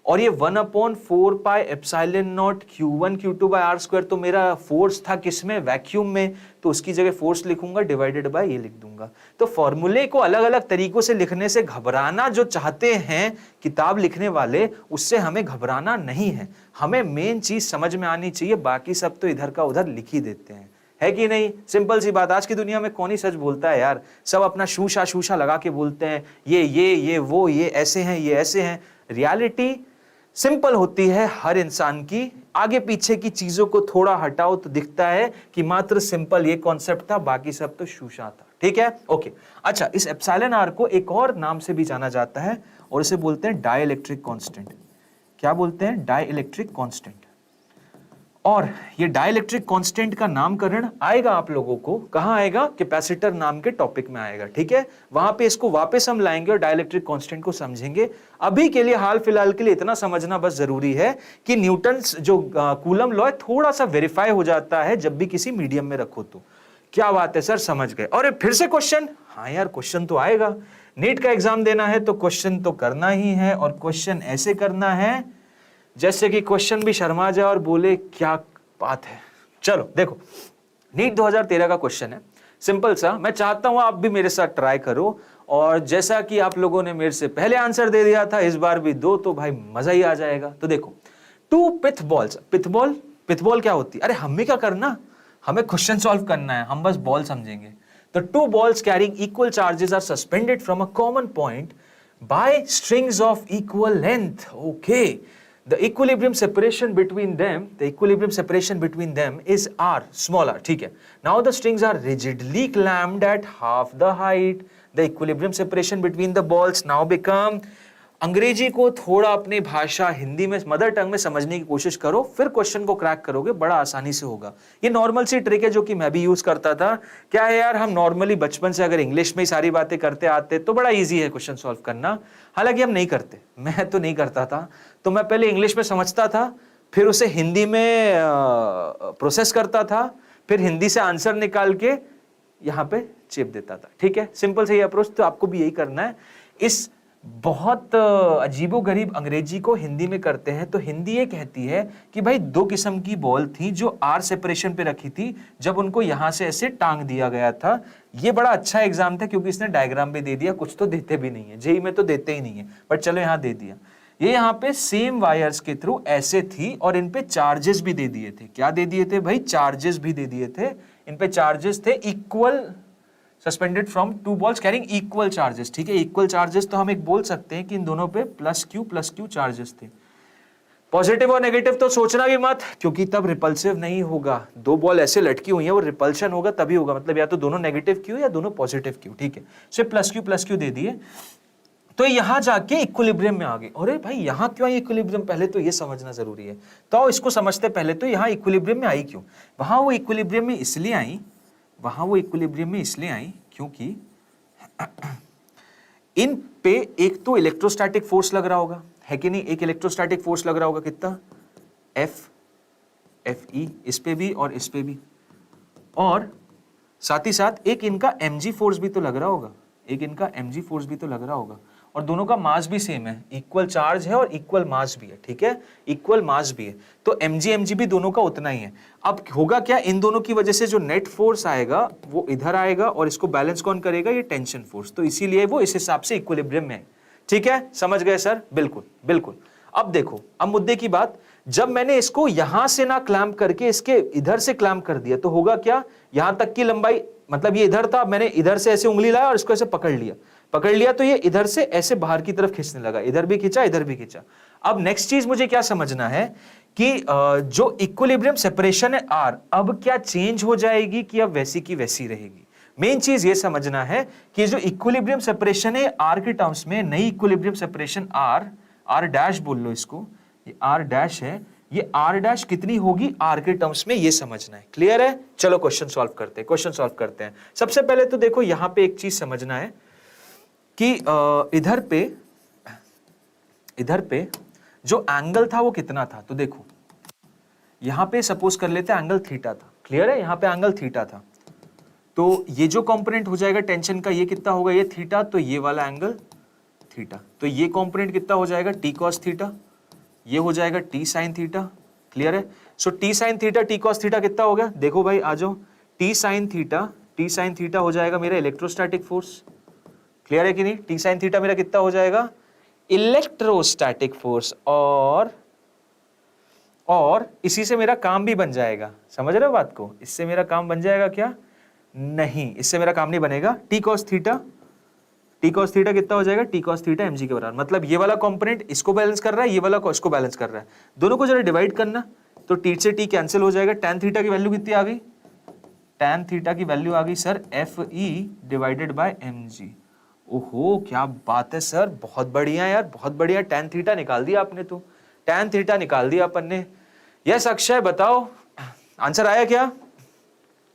और ये 1/4 pi epsilon naught Q1 Q2 by r square, तो मेरा फोर्स था किसमें, वैक्यूम में, तो उसकी जगह फोर्स लिखूंगा डिवाइडेड बाय ये लिख दूंगा। तो फॉर्मूले को अलग अलग तरीकों से लिखने से घबराना जो चाहते हैं किताब लिखने वाले, उससे हमें घबराना नहीं है। हमें मेन चीज समझ में आनी चाहिए, बाकी सब तो इधर का उधर लिख ही देते हैं, है कि नहीं। सिंपल सी बात, आज की दुनिया में कौन ही सच बोलता है यार, सब अपना शूशा लगा के बोलते हैं, ये वो, ये ऐसे हैं, ये ऐसे हैं। रियलिटी सिंपल होती है हर इंसान की, आगे पीछे की चीजों को थोड़ा हटाओ तो दिखता है कि मात्र सिंपल ये कॉन्सेप्ट था, बाकी सब तो शूशा था, ठीक है, ओके। अच्छा, इस एप्सिलॉन आर को एक और नाम से भी जाना जाता है और इसे बोलते हैं डाइलेक्ट्रिक कांस्टेंट। क्या बोलते हैं, डाइलेक्ट्रिक कांस्टेंट। और ये डाइलेक्ट्रिक कांस्टेंट का नामकरण आएगा आप लोगों को, कहां आएगा, कैपेसिटर नाम के टॉपिक में आएगा, ठीक है, वहां पे इसको वापस हम लाएंगे और डाइलेक्ट्रिक कांस्टेंट को समझेंगे। अभी के लिए, हाल फिलहाल के लिए इतना समझना बस जरूरी है कि न्यूटन जो कूलम लॉ है थोड़ा सा वेरीफाई हो जाता है जब भी किसी मीडियम में रखो तो। क्या बात है सर, समझ गए। और फिर से क्वेश्चन, हाँ यार क्वेश्चन तो आएगा, नीट का एग्जाम देना है तो क्वेश्चन तो करना ही है, और क्वेश्चन ऐसे करना है जैसे कि क्वेश्चन भी शर्मा जाए और बोले क्या बात है। चलो देखो, नीट 2013 का क्वेश्चन है, सिंपल सा। मैं चाहता हूं आप भी मेरे साथ ट्राई करो, और जैसा कि आप लोगों ने मेरे से पहले आंसर दे दिया था, इस बार भी दो तो भाई मजा ही आ जाएगा। तो देखो, 2 पिथ बॉल्स, पिथ बॉल क्या होती है, अरे हमें क्या करना, हमें क्वेश्चन सॉल्व करना है, हम बस बॉल समझेंगे। तो 2 balls carrying equal charges are suspended from a common point by strings of equal length. Okay. The equilibrium separation between them is r, small r, ठीक है। Now the strings are rigidly clamped at half the height. The equilibrium separation between the balls now become, अंग्रेजी को थोड़ा अपनी भाषा हिंदी में, मदर टंग में समझने की कोशिश करो, फिर क्वेश्चन को क्रैक करोगे, बड़ा आसानी से होगा। ये नॉर्मल सी ट्रिक है जो कि मैं भी यूज करता था। क्या है यार, हम नॉर्मली बचपन से अगर इंग्लिश में ही सारी बातें करते आते तो बड़ा इजी है क्वेश्चन सॉल्व करना। हालांकि हम नहीं करते, मैं तो नहीं करता था। तो मैं पहले इंग्लिश में समझता था, फिर उसे हिंदी में प्रोसेस करता था, फिर हिंदी से आंसर निकाल के यहाँ पे चिप देता था, ठीक है। सिंपल से ये अप्रोच, तो आपको भी यही करना है। इस बहुत अजीबोगरीब अंग्रेजी को हिंदी में करते हैं तो हिंदी ये कहती है कि भाई 2 किस्म की बॉल थी जो आर सेपरेशन पे रखी थी, जब उनको यहां से ऐसे टांग दिया गया था। ये बड़ा अच्छा एग्जाम था क्योंकि इसने डायग्राम भी दे दिया, कुछ तो देते भी नहीं है, जेई में तो देते ही नहीं है, बट चलो यहां दे दिया। ये यहाँ पे सेम वायर्स के थ्रू ऐसे थी और इन पे चार्जेस भी दे दिए थे। क्या दे दिए थे भाई, चार्जेस भी दे दिए थे। इन पे चार्जेस थे equal, suspended from 2 balls carrying equal charges, ठीक है। इक्वल चार्जेस तो हम एक बोल सकते हैं कि इन दोनों पे प्लस क्यू चार्जेस थे। पॉजिटिव और नेगेटिव तो सोचना भी मत, क्योंकि तब रिपल्सिव नहीं होगा। 2 बॉल ऐसे लटकी हुई है, वो रिपल्शन होगा तभी होगा, मतलब या तो दोनों नेगेटिव क्यू या दोनों पॉजिटिव क्यू, ठीक है। सिर्फ प्लस क्यू दे दिए तो यहां जाके इक्विलिब्रियम में आ गए। अरे भाई यहां क्यों आई इक्विलिब्रियम, पहले तो ये समझना जरूरी है। तो इसको समझते पहले तो यहां इक्विलिब्रियम में आई क्यों, वहां वो इक्विलिब्रियम में इसलिए आई क्योंकि इन पे एक तो इलेक्ट्रोस्टैटिक फोर्स लग रहा होगा, है कि नहीं। एक इलेक्ट्रोस्टैटिक फोर्स लग रहा होगा, कितना, एफ ई, इस पे भी और इस पे भी, और साथ ही साथ एक इनका mg फोर्स भी तो लग रहा होगा, और दोनों का मास भी सेम है, इक्वल चार्ज है और इक्वल मास भी है, ठीक है, इक्वल मास भी है। तो mg भी दोनों का उतना ही है। अब होगा क्या, इन दोनों की वजह से जो नेट फोर्स आएगा वो इधर आएगा और इसको बैलेंस कौन करेगा, ये टेंशन फोर्स। तो इसीलिए वो इस हिसाब से इक्विलिब्रियम में है, ठीक है। समझ गए सर, बिल्कुल बिल्कुल। अब देखो, अब मुद्दे की बात, जब मैंने इसको यहां से ना क्लैंप करके इसके इधर से क्लैंप कर दिया तो होगा क्या, यहां तक की लंबाई, मतलब ये इधर था, मैंने इधर से ऐसे उंगली लाया और इसको ऐसे पकड़ लिया तो ये इधर से ऐसे बाहर की तरफ खींचने लगा, इधर भी खींचा इधर भी खींचा। अब नेक्स्ट चीज मुझे क्या समझना है कि जो इक्विलिब्रियम सेपरेशन है आर, अब क्या चेंज हो जाएगी कि अब वैसी की वैसी रहेगी? मेन चीज ये समझना है कि जो इक्विलिब्रियम सेपरेशन है आर के टर्म्स में, नई equilibrium separation r, r dash बोल लो इसको, ये आर डैश है, ये आर डैश कितनी होगी आर के टर्म्स में, ये समझना है। क्लियर है? चलो क्वेश्चन सॉल्व करते हैं, क्वेश्चन सॉल्व करते हैं। सबसे पहले तो देखो यहां पे एक चीज समझना है कि इधर पे जो एंगल था वो कितना था। तो देखो यहां पे सपोज कर लेते हैं एंगल थीटा था। क्लियर है? यहां पे एंगल थीटा था, तो ये जो कंपोनेंट हो जाएगा टेंशन का, ये कितना होगा, ये थीटा, तो ये वाला एंगल थीटा, तो ये कंपोनेंट कितना हो जाएगा, टी कॉस थीटा, ये हो जाएगा टी साइन थीटा। क्लियर है? So t sine theta t cos theta कितना हो गया, देखो भाई आ जाओ, टी साइन थीटा हो जाएगा मेरा इलेक्ट्रोस्टैटिक फोर्स। क्लियर है कि नहीं? टी साइन थीटा मेरा कितना हो जाएगा, इलेक्ट्रोस्टैटिक फोर्स, और इसी से मेरा काम भी बन जाएगा। समझ रहे हो बात को? इससे मेरा काम बन जाएगा क्या? नहीं, इससे मेरा काम नहीं बनेगा। टी कॉस थीटा कितना हो जाएगा, टी कॉस थीटा mg के बराबर। मतलब ये वाला कंपोनेंट इसको बैलेंस कर रहा है, ये वाला इसको बैलेंस कर रहा है, दोनों को जरा डिवाइड करना, तो टी से टी कैंसिल हो जाएगा। tan थीटा की वैल्यू कितनी आ गई, tan थीटा की वैल्यू आ गई sir FE divided by mg। ओहो क्या बात है सर, बहुत बढ़िया यार, बहुत बढ़िया। tan थीटा निकाल दिया आपने, तो tan थीटा निकाल दिया अपन ने। यस अक्षय बताओ आंसर आया क्या?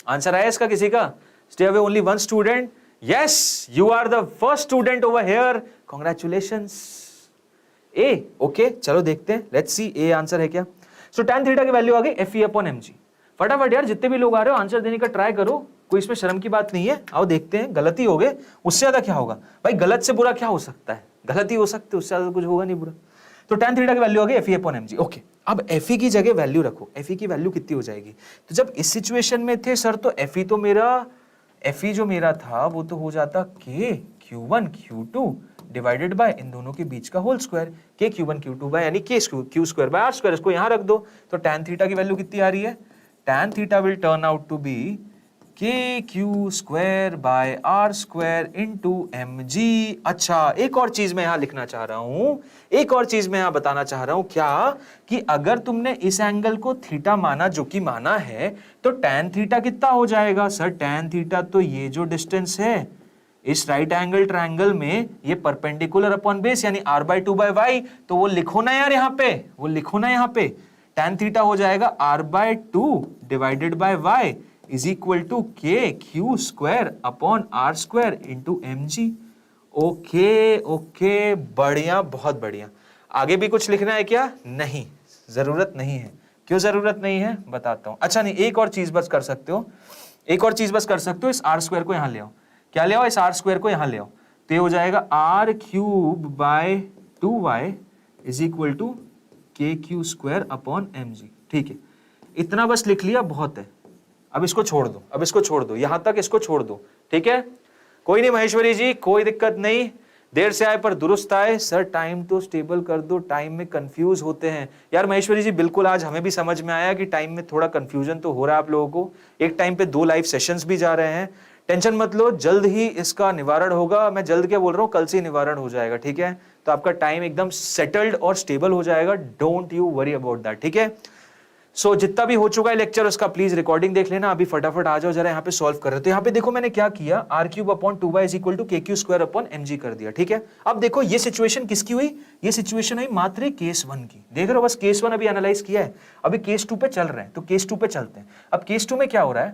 आंसर आया इसका किसी का? Stay away only one student. Yes you are the first student over here, congratulations. Uh okay चलो देखते हैं, लेट्स सी ए आंसर है क्या। सो tan थीटा की वैल्यू आ गई FE अपॉन mg। फटाफट यार जितने भी लोग आ रहे हो आंसर देने का ट्राई करो, कोई इसमें शर्म की बात नहीं है। आओ देखते हैं, गलती हो गए उससे ज्यादा क्या होगा भाई, गलत से बुरा क्या हो सकता है, गलती हो सकती है, उससे ज्यादा कुछ होगा नहीं बुरा। तो tan थीटा की वैल्यू आ गई FE अपॉन mg। ओके अब FE की जगह वैल्यू रखो, FE की वैल्यू कितनी हो जाएगी। तो जब इस सिचुएशन में थे सर, तो FE तो मेरा, FE जो मेरा था वो तो हो जाता K Q1 Q2 divided bye इन दोनों के बीच का whole square, K Q1 Q2 by यानी K Q square by R square. इसको यहां रख दो, तो tan थीटा की वैल्यू कितनी आ रही है, tan theta will turn out to be k Q square by r square into mg। अच्छा एक और चीज मैं यहां लिखना चाह रहा हूं, एक और चीज मैं यहां बताना चाह रहा हूं, क्या कि अगर तुमने इस एंगल को थीटा माना, जो कि माना है, तो tan थीटा कितना हो जाएगा सर, tan थीटा तो ये जो डिस्टेंस है इस राइट एंगल ट्रायंगल में, ये परपेंडिकुलर अपॉन बेस यानी r बाई 2 बाई वाई, तो वो लिखो ना यार यहाँ पे, वो लिखो ना यहाँ पे, tan थीटा हो जाएगा r by 2 divided by y is equal to के Q square upon r square into mg। Okay okay बढ़िया, बहुत बढ़िया। आगे भी कुछ लिखना है क्या? नहीं, जरूरत नहीं है। क्यों जरूरत नहीं है बताता हूं। अच्छा नहीं, एक और चीज बस कर सकते हो, एक और चीज बस कर सकते हो, इस आर स्क्वायर को यहां ले आओ। क्या ले आओ? इस आर स्क्वायर को यहां ले आओ, तो ये हो जाएगा are cube by 2y is equal to के क्यू स्क्वायर अपॉन mg। ठीक है, इतना बस लिख लिया, बहुत है। अब इसको छोड़ दो, अब इसको छोड़ दो, यहां तक इसको छोड़ दो, ठीक है। कोई नहीं महेश्वरी जी, कोई दिक्कत नहीं, देर से आए पर दुरुस्त आए। सर टाइम तो स्टेबल कर दो, टाइम में कंफ्यूज होते हैं यार। महेश्वरी जी बिल्कुल, आज हमें भी समझ में आया कि टाइम में थोड़ा कंफ्यूजन तो हो रहा है आप लोगों को। एक टाइम पे 2 लाइव सेशंस भी जा रहे हैं, टेंशन मत लो, जल्द ही इसका निवारण होगा। मैं जल्द क्या बोल रहा हूँ, कल से निवारण हो जाएगा, ठीक है। तो आपका टाइम एकदम सेटल्ड और स्टेबल हो जाएगा, don't you worry about that, ठीक है। सो जितना भी हो चुका है लेक्चर उसका प्लीज रिकॉर्डिंग देख लेना। अभी फटाफट आ जाओ जरा, यहाँ पे सॉल्व कर रहे हो। तो यहाँ पे देखो मैंने क्या किया, r cube upon 2y is equal to के क्यू स्क्वायर अपॉन mg कर दिया, ठीक है। अब देखो ये सिचुएशन किसकी हुई, ये सिचुएशन हुई मात्र केस 1 की। देख रहे हो, बस केस 1 अभी एनालाइज किया है, अभी केस 2 पे चल रहे हैं, तो केस 2 पे चलते हैं। अब केस 2 में क्या हो रहा है,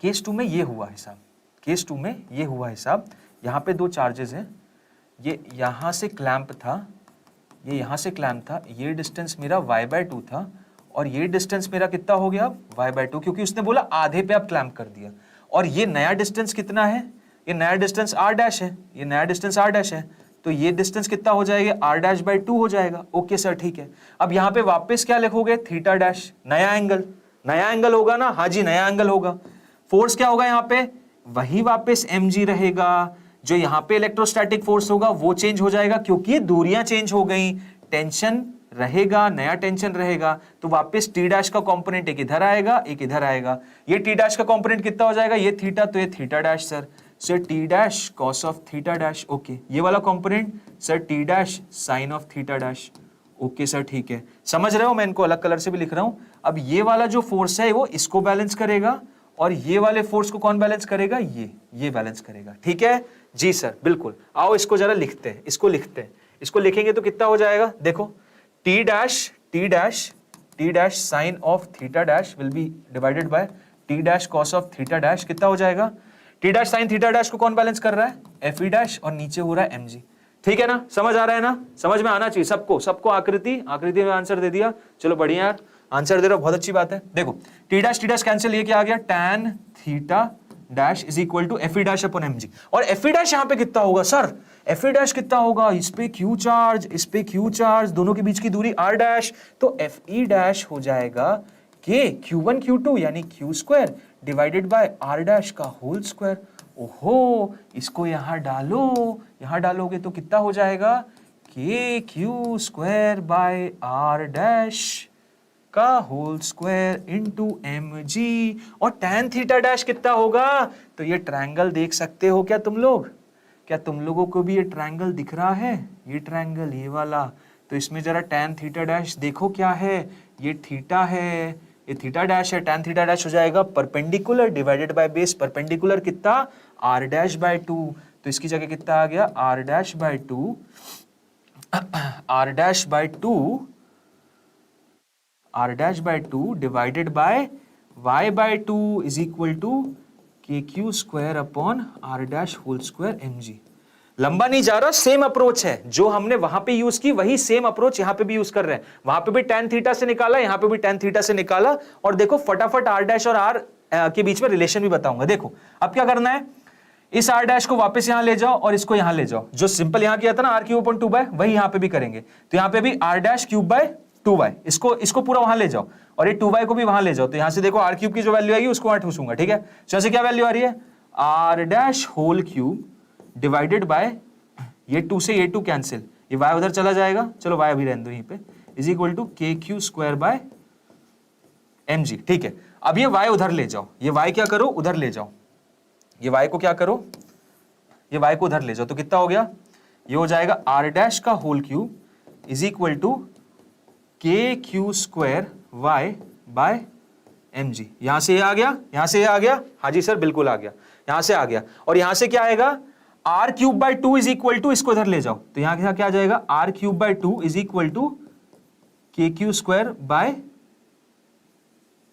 केस 2 में ये हुआ हिसाब, केस 2 में ये हुआ हिसाब, यहाँ पे 2 चार्जेस हैं, ये यहाँ से क्लैंप था, ये यहाँ से क्लैंप था, ये डिस्टेंस मेरा y/2 था, और ये डिस्टेंस मेरा कितना हो गया y/2, क्योंकि उसने बोला आधे पे आप क्लैंप कर दिया। और ये नया डिस्टेंस कितना है, ये नया डिस्टेंस r डैश है, ये नया डिस्टेंस r डैश है, तो ये डिस्टेंस कितना हो जाएगा, r'/2 हो जाएगा। ओके सर ठीक है। अब यहाँ पे वापस क्या लिखोगे, थीटा डैश, नया एंगल होगा ना, हाँ जी नया एंगल होगा। फोर्स क्या होगा यहाँ पे, वही वापस mg रहेगा। जो यहाँ पे इलेक्ट्रोस्टैटिक फोर्स होगा वो चेंज हो जाएगा, क्योंकि दूरियां चेंज हो गई, टेंशन रहेगा, नया टेंशन रहेगा, तो वापस टी डैश का कंपोनेंट एक इधर आएगा, एक इधर आएगा। ये टी डैश का कंपोनेंट कितना हो जाएगा, ये थीटा, तो ये theta dash sir, so T dash cos of theta dash. Okay, ये वाला component sir T dash sign of theta dash. Okay sir ठीक है, समझ रहे हो, मैं इनको अलग कलर से भी लिख रहा हूं। अब ये वाला जो फोर्स है वो इसको बैलेंस करेगा और ये वाले फोर्स को कौन बैलेंस करेगा, ये बैलेंस करेगा। ठीक है जी सर, बिल्कुल। आओ इसको जरा लिखते हैं, इसको लिखते हैं। इसको लिखेंगे तो कितना हो जाएगा, देखो T dash T dash T dash sign of theta dash will B divided by T dash cos of theta dash. कितना हो जाएगा, T dash sine theta dash को कौन बैलेंस कर रहा है, एफ ई डैश, और नीचे हो रहा है एम जी। ठीक है ना, समझ आ रहा है ना, समझ में आना चाहिए सबको, सबको आकृति में आंसर दे दिया। चलो बढ़िया यार, आंसर दे रहे हो, बहुत अच्छी बात है। देखो टी डैश कैंसिल, ये क्या आ गया, tan theta dash is equal to F E dash upon m जी। और एफ ई डैश यहां पे कितना होगा सर, एफ ई डैश कितना होगा, इस पे क्यू चार्ज, इस पे क्यू चार्ज, दोनों के बीच की दूरी आर डैश, तो एफ ई डैश हो जाएगा के क्यू1 क्यू2 यानी q square divided by r dash का होल स्क्वायर। ओहो, इसको यहां डालो, यहां डालोगे तो कितना हो जाएगा, के Q square by r dash का होल स्क्वायर इनटू एम जी। और tan थीटा डैश कितना होगा, तो ये ट्रायंगल देख सकते हो क्या तुम लोग, क्या तुम लोगों को भी ये ट्रायंगल दिख रहा है, ये ट्रायंगल ये वाला, तो इसमें जरा tan थीटा डैश देखो क्या है, ये थीटा है, ये थीटा डैश है, tan थीटा डैश हो जाएगा perpendicular divided by base, perpendicular कितना, r डैश बाय 2, तो इसकी जगह कितना आ गया, r dash by 2, r dash by 2, r dash by 2 divided by y by 2 is equal to के Q square upon r dash whole square mg। लंबा नहीं जा रहा, सेम अप्रोच है, जो हमने वहां पे यूज की वही सेम अप्रोच यहां पे भी यूज कर रहे हैं। वहां पे भी tan थीटा से निकाला, यहां पे भी tan थीटा से निकाला, और देखो फटाफट r डैश और r के बीच में रिलेशन भी बताऊंगा। देखो अब क्या करना है, इस r डैश को वापस यहां ले जाओ और इसको यहां ले जाओ, जो सिंपल यहां किया था ना r क्यूब अपॉन 2 बाय, वही यहां पे भी करेंगे। तो यहां पे भी r dash cube by 2y, इसको पूरा वहां ले जाओ और ये 2y को भी वहां ले जाओ। तो यहां से देखो r क्यूब की जो वैल्यू आएगी उसको वहां ठूसूंगा। ठीक है, तो ऐसे क्या वैल्यू आ रही है, r dash whole cube divided by, ये 2 से ये 2 कैंसिल, ये y उधर चला जाएगा, चलो y अभी रहने दो यहीं पे, इज इक्वल टू के Q square by M g. ठीक है, अब ये y उधर ले जाओ, ये y क्या करो, उधर ले जाओ, ये y को क्या करो, ये y को उधर ले जाओ, तो कितना हो गया, ये हो जाएगा r डैश का whole cube is equal to के Q square y by M G. यहां से ये आ गया, यहां से ये आ गया, हाँ जी सर बिल्कुल आ गया, यहां से आ गया, और यहां से क्या आएगा, R cube by 2 is equal to, इसको इधर ले जाओ, तो यहां क्या आ जाएगा, are cube by 2 is equal to के Q square by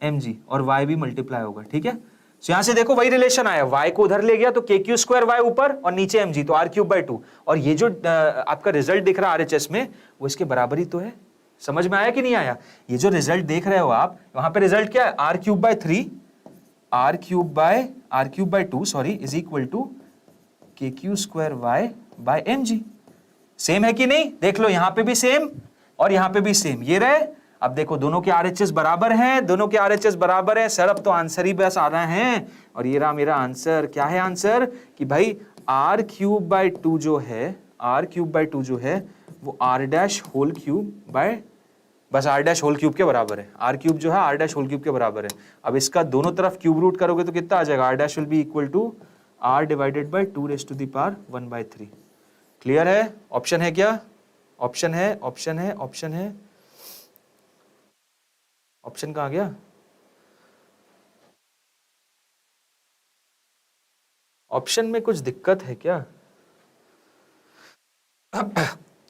M G, और y भी मल्टीप्लाई होगा। ठीक है, तो यहां से देखो वही रिलेशन आया, y को उधर ले गया तो के क्यू स्क्वायर y ऊपर और नीचे एम जी, तो आर क्यूब बाय 2, और ये जो आपका रिजल्ट दिख रहा है RHS में वो इसके बराबर ही तो है। समझ में आया कि नहीं आया, ये जो रिजल्ट देख रहे हो आप, वहां पे रिजल्ट क्या है, R cube by 3, R cube by 2 sorry is equal to के Q square Y by M G. Same है कि नहीं, देख लो यहां पे भी सेम और यहां पे भी सेम, ये रहे। अब देखो दोनों के RHS बराबर हैं, दोनों के RHS बराबर है सर, अब तो आंसर ही बस आ रहे हैं, और ये रहा मेरा आंसर। क्या है आंसर, कि भाई आर क्यूब बाय 2 जो है, आर क्यूब बाय 2 जो है वो r dash whole cube by, बस आर डैश होल क्यूब के बराबर है, आर क्यूब जो है आर डैश होल क्यूब के बराबर है। अब इसका दोनों तरफ क्यूब रूट करोगे तो कितना आ जाएगा, r dash will be equal to r divided by 2 raise to the power 1/3। Clear है, ऑप्शन है क्या, ऑप्शन है, ऑप्शन है, ऑप्शन है, ऑप्शन कहाँ गया, ऑप्शन में कुछ दिक्कत है क्या,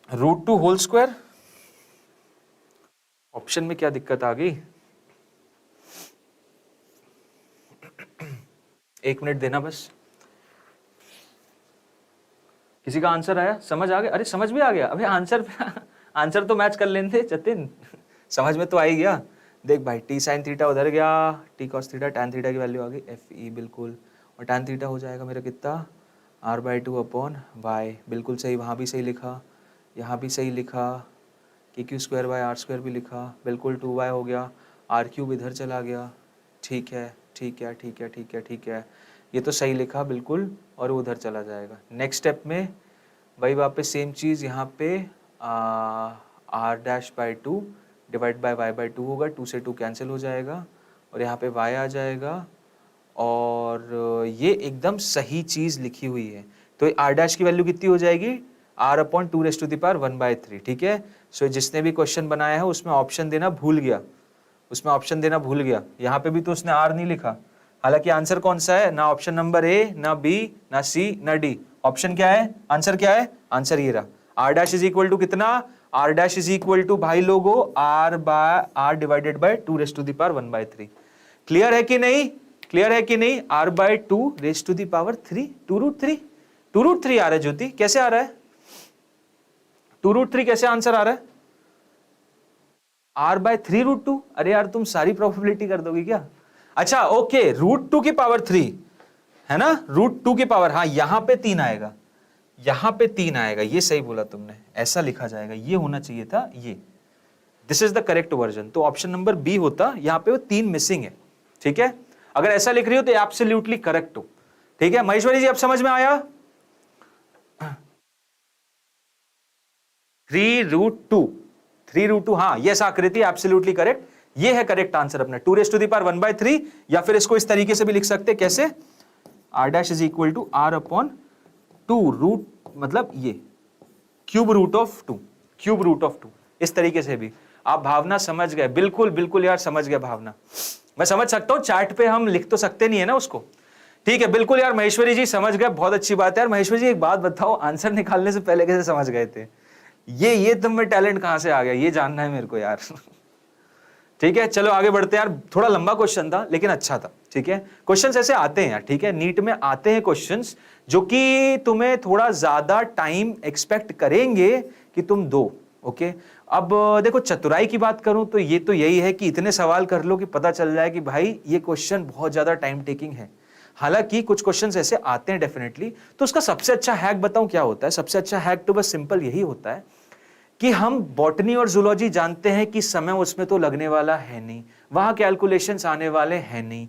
रूट 2 होल स्क्वायर, ऑप्शन में क्या दिक्कत आ गई, एक मिनट देना बस। किसी का आंसर आया, समझ आ गया, अरे समझ भी आ गया, अबे आंसर आंसर तो मैच कर लेते जतिन, समझ में तो आ ही गया। देख भाई टी साइन थीटा उधर गया, T cos theta tan theta की वैल्यू आ गई एफ ई बिल्कुल, और टैन थीटा हो जाएगा मेरा कितना r/2 अपॉन वाई, बिल्कुल सही, वहाँ भी सही लिखा, यहाँ भी सही लिखा, K Q square by r square भी लिखा, बिल्कुल 2y हो गया, आर क्यूब इधर चला गया, ठीक है ठीक है ठीक है ठीक है ठीक है, ये तो सही लिखा बिल्कुल, और वो उधर चला जाएगा। नेक्स्ट स्टेप में वही वापस सेम चीज़, यहाँ पे r dash by 2 divide by y by 2 होगा, 2 से 2 कैंसिल हो जाएगा, और यहाँ पे y आ जाएगा, और ये एकदम सही चीज़ लिखी हुई है। तो आर डैश की वैल्यू कितनी हो जाएगी, r upon 2 raise to the power 1/3, ठीक है। सो जिसने भी क्वेश्चन बनाया है उसमें ऑप्शन देना भूल गया, यहाँ पे भी तो उसने r नहीं लिखा। हालांकि आंसर कौन सा है, ना ऑप्शन नंबर ए, ना बी, ना सी, ना डी। ऑप्शन क्या है, आंसर क्या है, आंसर ये रहा। r dash is equal to कितना, r dash is equal to भाई लोगो r divided by 2 raise to the power 1/3। Clear है कि नहीं, क्लियर है कि नहीं, r by 2 raise to the power 3, 2√3 आ रहा है। ज्योति कैसे आ रहा है, 2√3 कैसे आंसर आ रहा है, r बाय 3√2। अरे यार तुम सारी प्रोबेबिलिटी कर दोगे क्या। अच्छा ओके, √2 की पावर 3 है ना, √2 की पावर, हाँ यहां पे 3 आएगा, यहां पे 3 आएगा, ये सही बोला तुमने, ऐसा लिखा जाएगा, ये होना चाहिए था ये। This is the correct version. तो ऑप्शन नंबर बी होता, यहां पे वो 3 मिसिंग है, ठीक है। अगर ऐसा लिख रही हो तो एब्सोल्युटली करेक्ट हो, ठीक है। महेश्वरी जी अब समझ में आया, 3√2, हाँ यस आकृति एब्सोल्युटली करेक्ट, ये है करेक्ट आंसर अपना, 2 रेज टू द पावर 1/3। या फिर इसको इस तरीके से भी लिख सकते, कैसे, r dash is equal to r upon 2 root, मतलब ये cube root of 2, cube root of 2, इस तरीके से भी। आप भावना समझ गए, बिल्कुल बिल्कुल यार समझ गया भावना, मैं समझ सकता हूं, चार्ट पे हम लिख तो सकते नहीं है ना उसको, ठीक है बिल्कुल यार। महेश्वरी जी समझ गए, बहुत अच्छी बात है यार। महेश्वरी जी एक बात बताओ, आंसर निकालने से पहले कैसे समझ गए थे, ये तुम में टैलेंट कहां से आ गया, ये जानना है मेरे को यार। ठीक है चलो आगे बढ़ते हैं यार, थोड़ा लंबा क्वेश्चन था लेकिन अच्छा था, ठीक है। क्वेश्चंस ऐसे आते हैं यार, ठीक है, नीट में आते हैं क्वेश्चंस जो कि तुम्हें थोड़ा ज्यादा टाइम एक्सपेक्ट करेंगे कि तुम दो, ओके। अब देखो चतुराई की बात करूं तो ये तो यही है कि इतने सवाल कर लो कि पता चल जाए कि भाई ये क्वेश्चन बहुत ज्यादा टाइम टेकिंग है। हालांकि कुछ क्वेश्चंस ऐसे आते हैं डेफिनेटली, तो उसका सबसे अच्छा हैक बताऊं क्या होता है, सबसे अच्छा हैक तो बस सिंपल यही होता है कि हम बॉटनी और जूलॉजी जानते हैं कि समय उसमें तो लगने वाला है नहीं, वहां कैलकुलेशंस आने वाले हैं नहीं।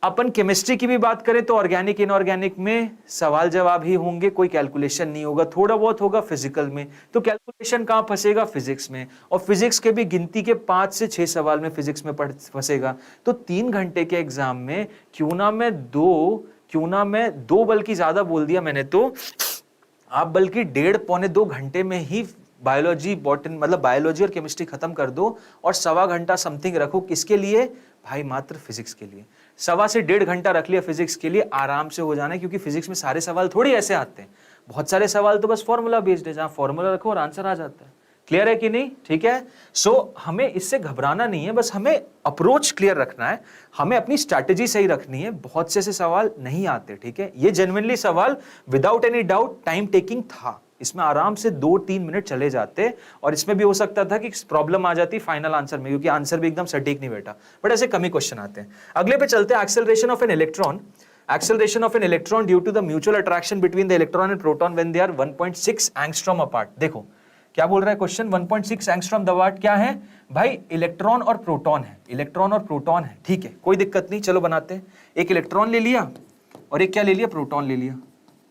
अपन केमिस्ट्री की भी बात करें तो ऑर्गेनिक इनऑर्गेनिक में सवाल जवाब ही होंगे, कोई कैलकुलेशन नहीं होगा, थोड़ा बहुत होगा फिजिकल में, तो कैलकुलेशन कहां फंसेगा, फिजिक्स में। और फिजिक्स के भी गिनती के 5 से 6 सवाल में फिजिक्स में फंसेगा। तो 3 घंटे के एग्जाम में क्यों ना मैं दो बल्कि ज्यादा बोल दिया मैंने, तो आप बल्कि 1.5-2 घंटे में ही बायोलॉजी बॉटनी मतलब बायोलॉजी और केमिस्ट्री खत्म कर दो, और 1.25 घंटा समथिंग रखो किसके लिए भाई, मात्र फिजिक्स के लिए। 1.25 से 1.5 घंटा रख लिया फिजिक्स के लिए, आराम से हो जाना है, क्योंकि फिजिक्स में सारे सवाल थोड़ी ऐसे आते हैं, बहुत सारे सवाल तो बस फॉर्मूला बेस्ड है, जहां फॉर्मूला रखो और आंसर आ जाता है। क्लियर है कि नहीं, ठीक है। सो हमें इससे घबराना नहीं है, बस हमें अप्रोच क्लियर रखना है, हमें अपनी स्ट्रैटेजी सही रखनी है। बहुत से ऐसे सवाल नहीं आते, ठीक है। ये जेन्युइनली सवाल without any doubt time taking था, इसमें आराम से 2-3 मिनट चले जाते, और इसमें भी हो सकता था कि प्रॉब्लम आ जाती फाइनल आंसर में, क्योंकि आंसर भी एकदम सटीक नहीं बैठा, बट ऐसे कम ही क्वेश्चन आते हैं। अगले पे चलते हैं, acceleration of an electron, acceleration of an electron due to the mutual attraction between the electron and proton when they are 1.6 angstrom apart। देखो क्या बोल रहा है क्वेश्चन, 1.6 एंगस्ट्रॉम द वाट क्या है भाई, इलेक्ट्रॉन और प्रोटॉन है, इलेक्ट्रॉन और प्रोटॉन है, ठीक है, कोई दिक्कत नहीं, चलो बनाते हैं। एक इलेक्ट्रॉन ले लिया और एक क्या ले लिया, प्रोटॉन ले लिया,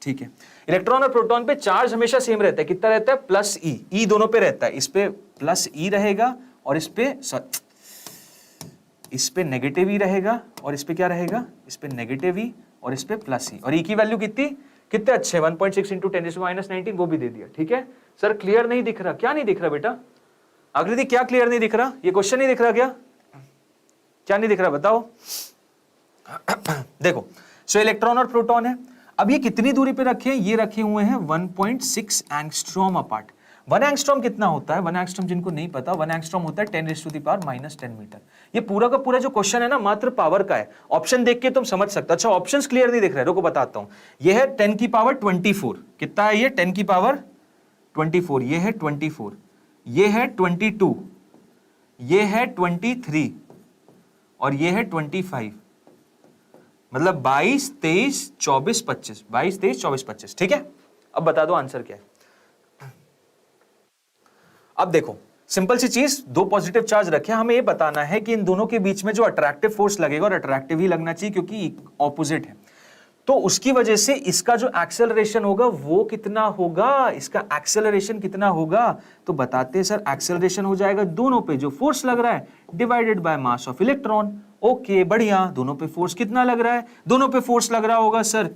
ठीक है। इलेक्ट्रॉन और प्रोटॉन पे चार्ज हमेशा सेम रहता है, कितना रहता है, प्लस ई दोनों पे रहता है, इस पे प्लस ई रहेगा और इस पे नेगेटिव ई रहेगा, और इस पे क्या रहेगा, इस पे नेगेटिव ई और इस पे प्लस ई, और ई की वैल्यू कितने अच्छे 1.6 इंटू 10⁻⁹ वो भी दे दिया, ठीक है। सर क्लियर नहीं दिख रहा, क्या नहीं दिख रहा बेटा, आकृति क्या क्लियर नहीं दिख रहा, ये क्वेश्चन नहीं दिख रहा क्या नहीं दिख रहा बताओ। देखो सो इलेक्ट्रॉन और प्रोटॉन है, अब ये कितनी दूरी पे रखे हैं, ये रखे हुए हैं 1.6 एंगस्ट्रॉम अपार्ट। 1 एंगस्ट्रॉम कितना होता है, 1 एंगस्ट्रॉम जिनको नहीं पता, 1 एंगस्ट्रॉम होता है 10⁻⁻10 मीटर। ये पूरा का पूरा जो क्वेश्चन है ना मात्र पावर का है, ऑप्शन देख के तुम समझ सकते हो। अच्छा ऑप्शंस क्लियर नहीं दिख रहे, रुको बताता हूं। ये है 10 की पावर 24, कितना है ये 10 की पावर 24, ये है 24, ये है 22, ये है 23 और ये है 25, मतलब 22, 23, 24, 25, 22, 23, 24, 25, ठीक है। अब बता दो आंसर क्या है। अब देखो सिंपल सी चीज, दो पॉजिटिव चार्ज रखे, हमें ये बताना है कि इन दोनों के बीच में जो अट्रैक्टिव फोर्स लगेगा, और अट्रैक्टिव ही लगना चाहिए क्योंकि ऑपोजिट है, तो उसकी वजह से इसका जो एक्सेलरेशन होगा वो कितना होगा, इसका एक्सेलरेशन कितना होगा, तो बताते हैं सर एक्सेलरेशन हो जाएगा दोनों पे जो फोर्स लग रहा है divided by mass of electron. Okay बढ़िया, दोनों पे फोर्स कितना लग रहा है, दोनों पे फोर्स लग रहा होगा सर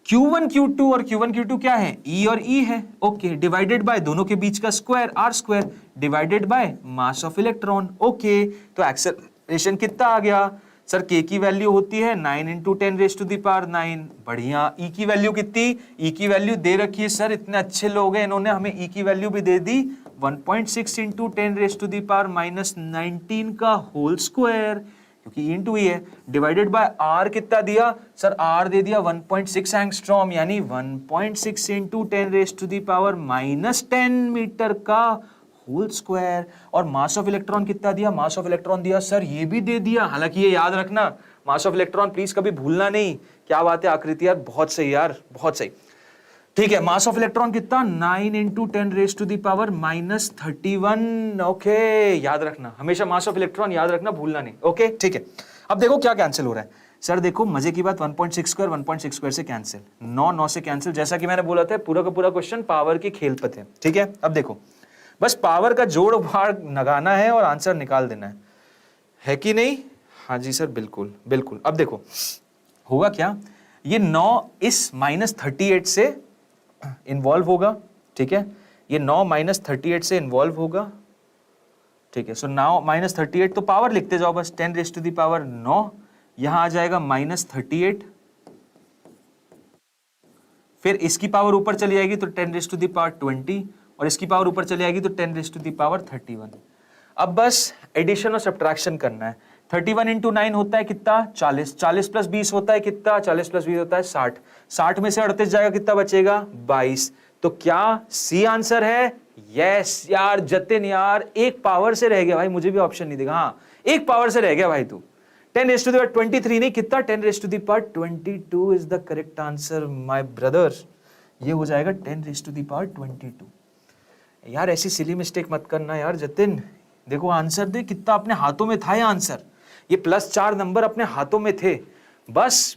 Q1 Q2 और Q1 Q2 क्या है, E और E है, ओके, डिवाइडेड बाय दोनों के बीच का square R square divided by mass of electron, okay. तो एक्सेलरेशन कितना आ गया सर, K की वैल्यू होती है 9 इंटू 10⁻⁹, बढ़िया। E की वैल्यू कितनी, E की वैल्यू दे रखी है सर, इतने अच्छे लोग हैं, इन्होंने हमें E की वैल्यू भी दे दी 1.6 इंटू 10⁻⁻19 का होल स्क्वायर, क्योंकि E इंटू E है, डिवाइडेड बाय R कितना दिया सर, R दे दिया 1.6 एंगस्ट्रॉम, यानी 1.6 इंटू 10⁻⁻10 मीटर का होल स्क्वायर। और मास ऑफ इलेक्ट्रॉन कितना दिया, मास ऑफ इलेक्ट्रॉन दिया सर, ये भी दे दिया, हालांकि ये याद रखना, मास ऑफ इलेक्ट्रॉन प्लीज कभी भूलना नहीं। क्या बात है आकृति यार, बहुत सही यार, बहुत सही, ठीक है। मास ऑफ इलेक्ट्रॉन कितना, 9 इंटू 10⁻⁻31, ओके, याद रखना, हमेशा मास ऑफ इलेक्ट्रॉन याद रखना, भूलना नहीं, ओके, ठीक है। अब देखो क्या कैंसिल हो रहा है सर, देखो मजे की बात, 1.6 स्क्वायर से कैंसिल, 9 से कैंसिल, जैसा कि मैंने बोला था पूरा का पूरा क्वेश्चन पावर की खेलपत है, ठीक है। अब देखो बस पावर का जोड़ भाग लगाना है और आंसर निकाल देना है कि नहीं, हाँ जी सर, बिल्कुल बिल्कुल। अब देखो होगा क्या, ये 9 इस -38 से इन्वॉल्व होगा, ठीक है, ये 9 -38 से इन्वॉल्व होगा, ठीक है। सो 9 -38 तो पावर लिखते जाओ बस, 10⁻9, यहां आ जाएगा -38, फिर इसकी पावर ऊपर चली जाएगी तो 10⁻20, और इसकी पावर ऊपर चली जाएगी तो 10⁻31। अब बस एडिशन और सब्ट्रैक्शन करना है। 31 इंटू 9 होता है कितना, 40, 40 प्लस 20 होता है कितना, 40 प्लस 20 होता है 60, 60 में से 38 जाएगा, कितना बचेगा 22। तो क्या सी आंसर है, यस यार जतिन यार, एक पावर से रह गया भाई, मुझे भी ऑप्शन नहीं देगा, हाँ एक पावर से रह गया भाई तू, 10⁻23 नहीं, कितना 10⁻22 is the correct answer my brother, ये हो जाएगा 10⁻22। यार ऐसी सिली मिस्टेक मत करना यार जतिन, देखो आंसर दे, कितना अपने हाथों में था ये आंसर, ये +4 नंबर अपने हाथों में थे, बस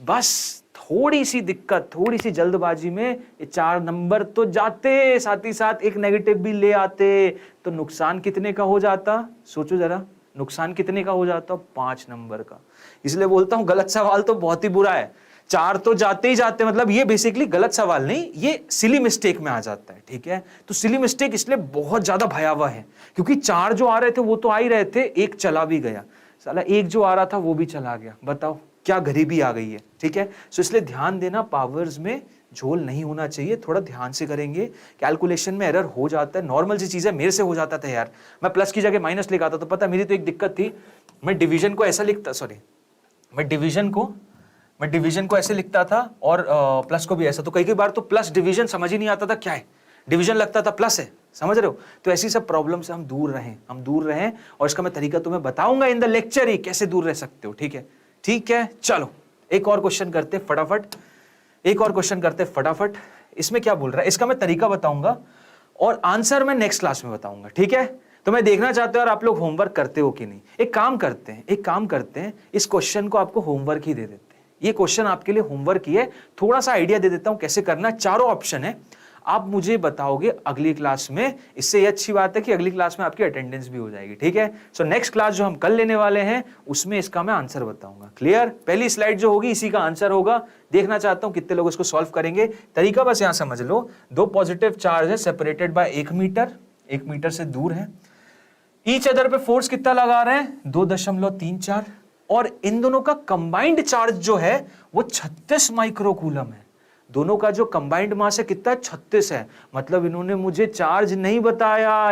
थोड़ी सी दिक्कत, थोड़ी सी जल्दबाजी में ये 4 नंबर तो जाते, साथ ही साथ एक नेगेटिव भी ले आते, तो नुकसान कितने का हो जाता, सोचो जरा, नुकसान कितने का हो जाता, 5 नंबर का। इसलिए बोलता हूं गलत सवाल तो बहुत ही बुरा है, 4 तो जाते ही जाते, मतलब ये बेसिकली गलत सवाल नहीं, ये सिली मिस्टेक में आ जाता है, ठीक है। तो सिली मिस्टेक इसलिए बहुत ज्यादा भयावह है, क्योंकि 4 जो आ रहे थे वो तो आ ही रहे थे, एक चला भी गया, साला एक जो आ रहा था वो भी चला गया, बताओ क्या गरीबी आ गई है, ठीक है। सो इसलिए ध्यान देना, पावर्स में झोल नहीं होना चाहिए, थोड़ा ध्यान से करेंगे, कैलकुलेशन में एरर हो जाता है, नॉर्मल सी चीज है, मेरे से हो जाता था यार, मैं प्लस की जगह माइनस लेकर आता, तो पता मेरी तो एक दिक्कत थी, मैं डिवीजन को ऐसा लिखता, सॉरी मैं डिवीजन को ऐसे लिखता था और प्लस को भी ऐसा, तो कई बार तो प्लस डिवीजन समझ ही नहीं आता था क्या है, डिवीजन लगता था प्लस है, समझ रहे हो। तो ऐसी सब प्रॉब्लम से हम दूर रहें, और इसका मैं तरीका तुम्हें बताऊंगा इन द लेक्चर ही, कैसे दूर रह सकते हो, ठीक है। चलो एक और क्वेश्चन करते फटाफट, इसमें क्या बोल रहा है, इसका मैं तरीका बताऊंगा और आंसर मैं नेक्स्ट क्लास में बताऊंगा, ठीक है। तो मैं देखना चाहता हूं यार आप लोग होमवर्क करते हो कि नहीं। एक काम करते हैं, इस क्वेश्चन को आपको होमवर्क ही दे देते हैं, ये क्वेश्चन आपके लिए होमवर्क ही है, थोड़ा सा आइडिया दे देता हूं कैसे करना, चारों ऑप्शन है, आप मुझे बताओगे अगली क्लास में, इससे ये अच्छी बात है कि अगली क्लास में आपकी अटेंडेंस भी हो जाएगी, ठीक है। सो नेक्स्ट क्लास जो हम कल लेने वाले हैं उसमें इसका मैं आंसर बताऊंगा, क्लियर। पहली स्लाइड जो होगी इसी का आंसर होगा, देखना चाहता हूं कितने लोग इसको सॉल्व करेंगे। तरीका बस यहां समझ लो, 2 पॉजिटिव चार्ज है सेपरेटेड बाय 1 मीटर से दूर है, ईच अदर पे फोर्स कितना लगा रहे हैं 2.34, और इन दोनों का कंबाइंड चार्ज जो है वो 36 माइक्रोकूलम है, दोनों का जो कंबाइंड मास है कितना 36 है, मतलब इन्होंने मुझे चार्ज नहीं बताया,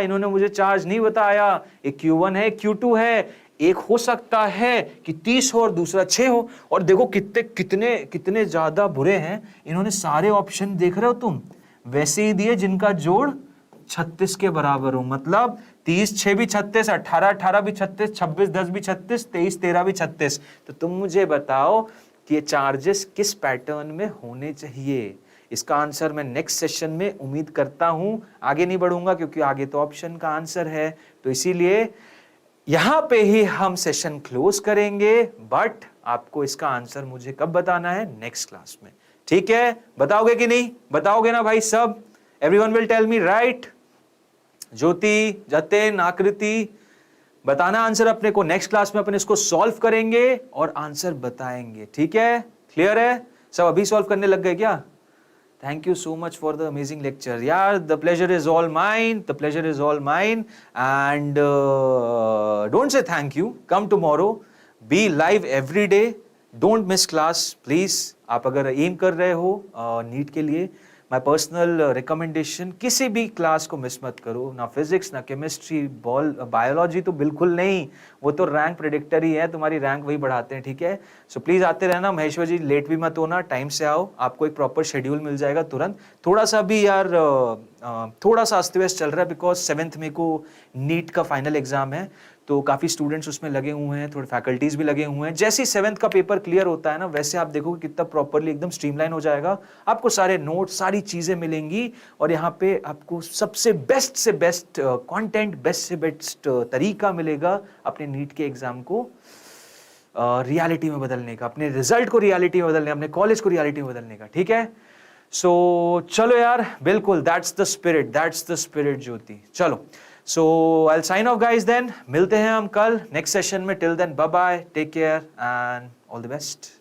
एक Q1 है Q2 है, एक हो सकता है कि 30 हो और दूसरा 6 हो, और देखो कितने ज्यादा बुरे हैं, इन्होंने सारे ऑप्शन देख रहे हो तुम वैसे ही दिए जिनका जोड़ 36 के बराबर हो, मतलब 30 6 भी 36, 18 18 भी 36, 26 10 भी 36, 23 13 भी 36। तो तुम मुझे बताओ कि ये चार्जेस किस पैटर्न में होने चाहिए। इसका आंसर मैं नेक्स्ट सेशन में उम्मीद करता हूं, आगे नहीं बढ़ूंगा क्योंकि आगे तो ऑप्शन का आंसर है, तो इसीलिए यहां पे ही हम सेशन क्लोज करेंगे, बट आपको इसका आंसर मुझे कब बताना है, नेक्स्ट क्लास में, ठीक है। बताओगे कि नहीं, बताओगे ना भाई सब, everyone will tell me right, Jyoti, Jatin, Aakriti, बताना आंसर अपने को, नेक्स्ट क्लास में अपन इसको सॉल्व करेंगे और आंसर बताएंगे, ठीक है, क्लियर है सब। अभी सॉल्व करने लग गए क्या, Thank you so much for the amazing lecture. Yeah, the pleasure is all mine. The pleasure is all mine. And don't say thank you. Come tomorrow. Be live every day. Don't miss class, please. आप अगर एम कर रहे हो नीट के लिए, माय पर्सनल रिकमेंडेशन, किसी भी क्लास को मिस मत करो, ना फिजिक्स ना केमिस्ट्री, बायोलॉजी तो बिल्कुल नहीं, वो तो रैंक प्रेडिक्टर ही है, तुम्हारी रैंक वही बढ़ाते हैं, ठीक है। सो प्लीज आते रहना। महेश्वर जी लेट भी मत होना, टाइम से आओ, आपको एक प्रॉपर शेड्यूल मिल जाएगा तुरंत। थोड़ा सा भी यार थोड़ा सा अस्त व्यस्त चल रहा है बिकॉज 7th मई को नीट का फाइनल एग्जाम है, तो काफ़ी स्टूडेंट्स उसमें लगे हुए हैं, थोड़े फैकल्टीज भी लगे हुए हैं। जैसे ही 7th का पेपर क्लियर होता है ना, वैसे आप देखोगे कितना प्रॉपरली एकदम स्ट्रीमलाइन हो जाएगा, आपको सारे नोट्स सारी चीज़ें मिलेंगी और यहाँ पे आपको सबसे बेस्ट से बेस्ट कंटेंट, बेस्ट से बेस्ट तरीका मिलेगा अपने नीट के एग्जाम को रियलिटी में बदलने का, अपने रिजल्ट को रियलिटी में बदलने, अपने कॉलेज को रियलिटी में बदलने का, ठीक है। सो चलो यार, बिल्कुल दैट्स द स्पिरिट ज्योति। चलो, so I will sign off guys then, मिलते हैं हम कल नेक्स्ट सेशन में। Till then bye bye, take care and all the best.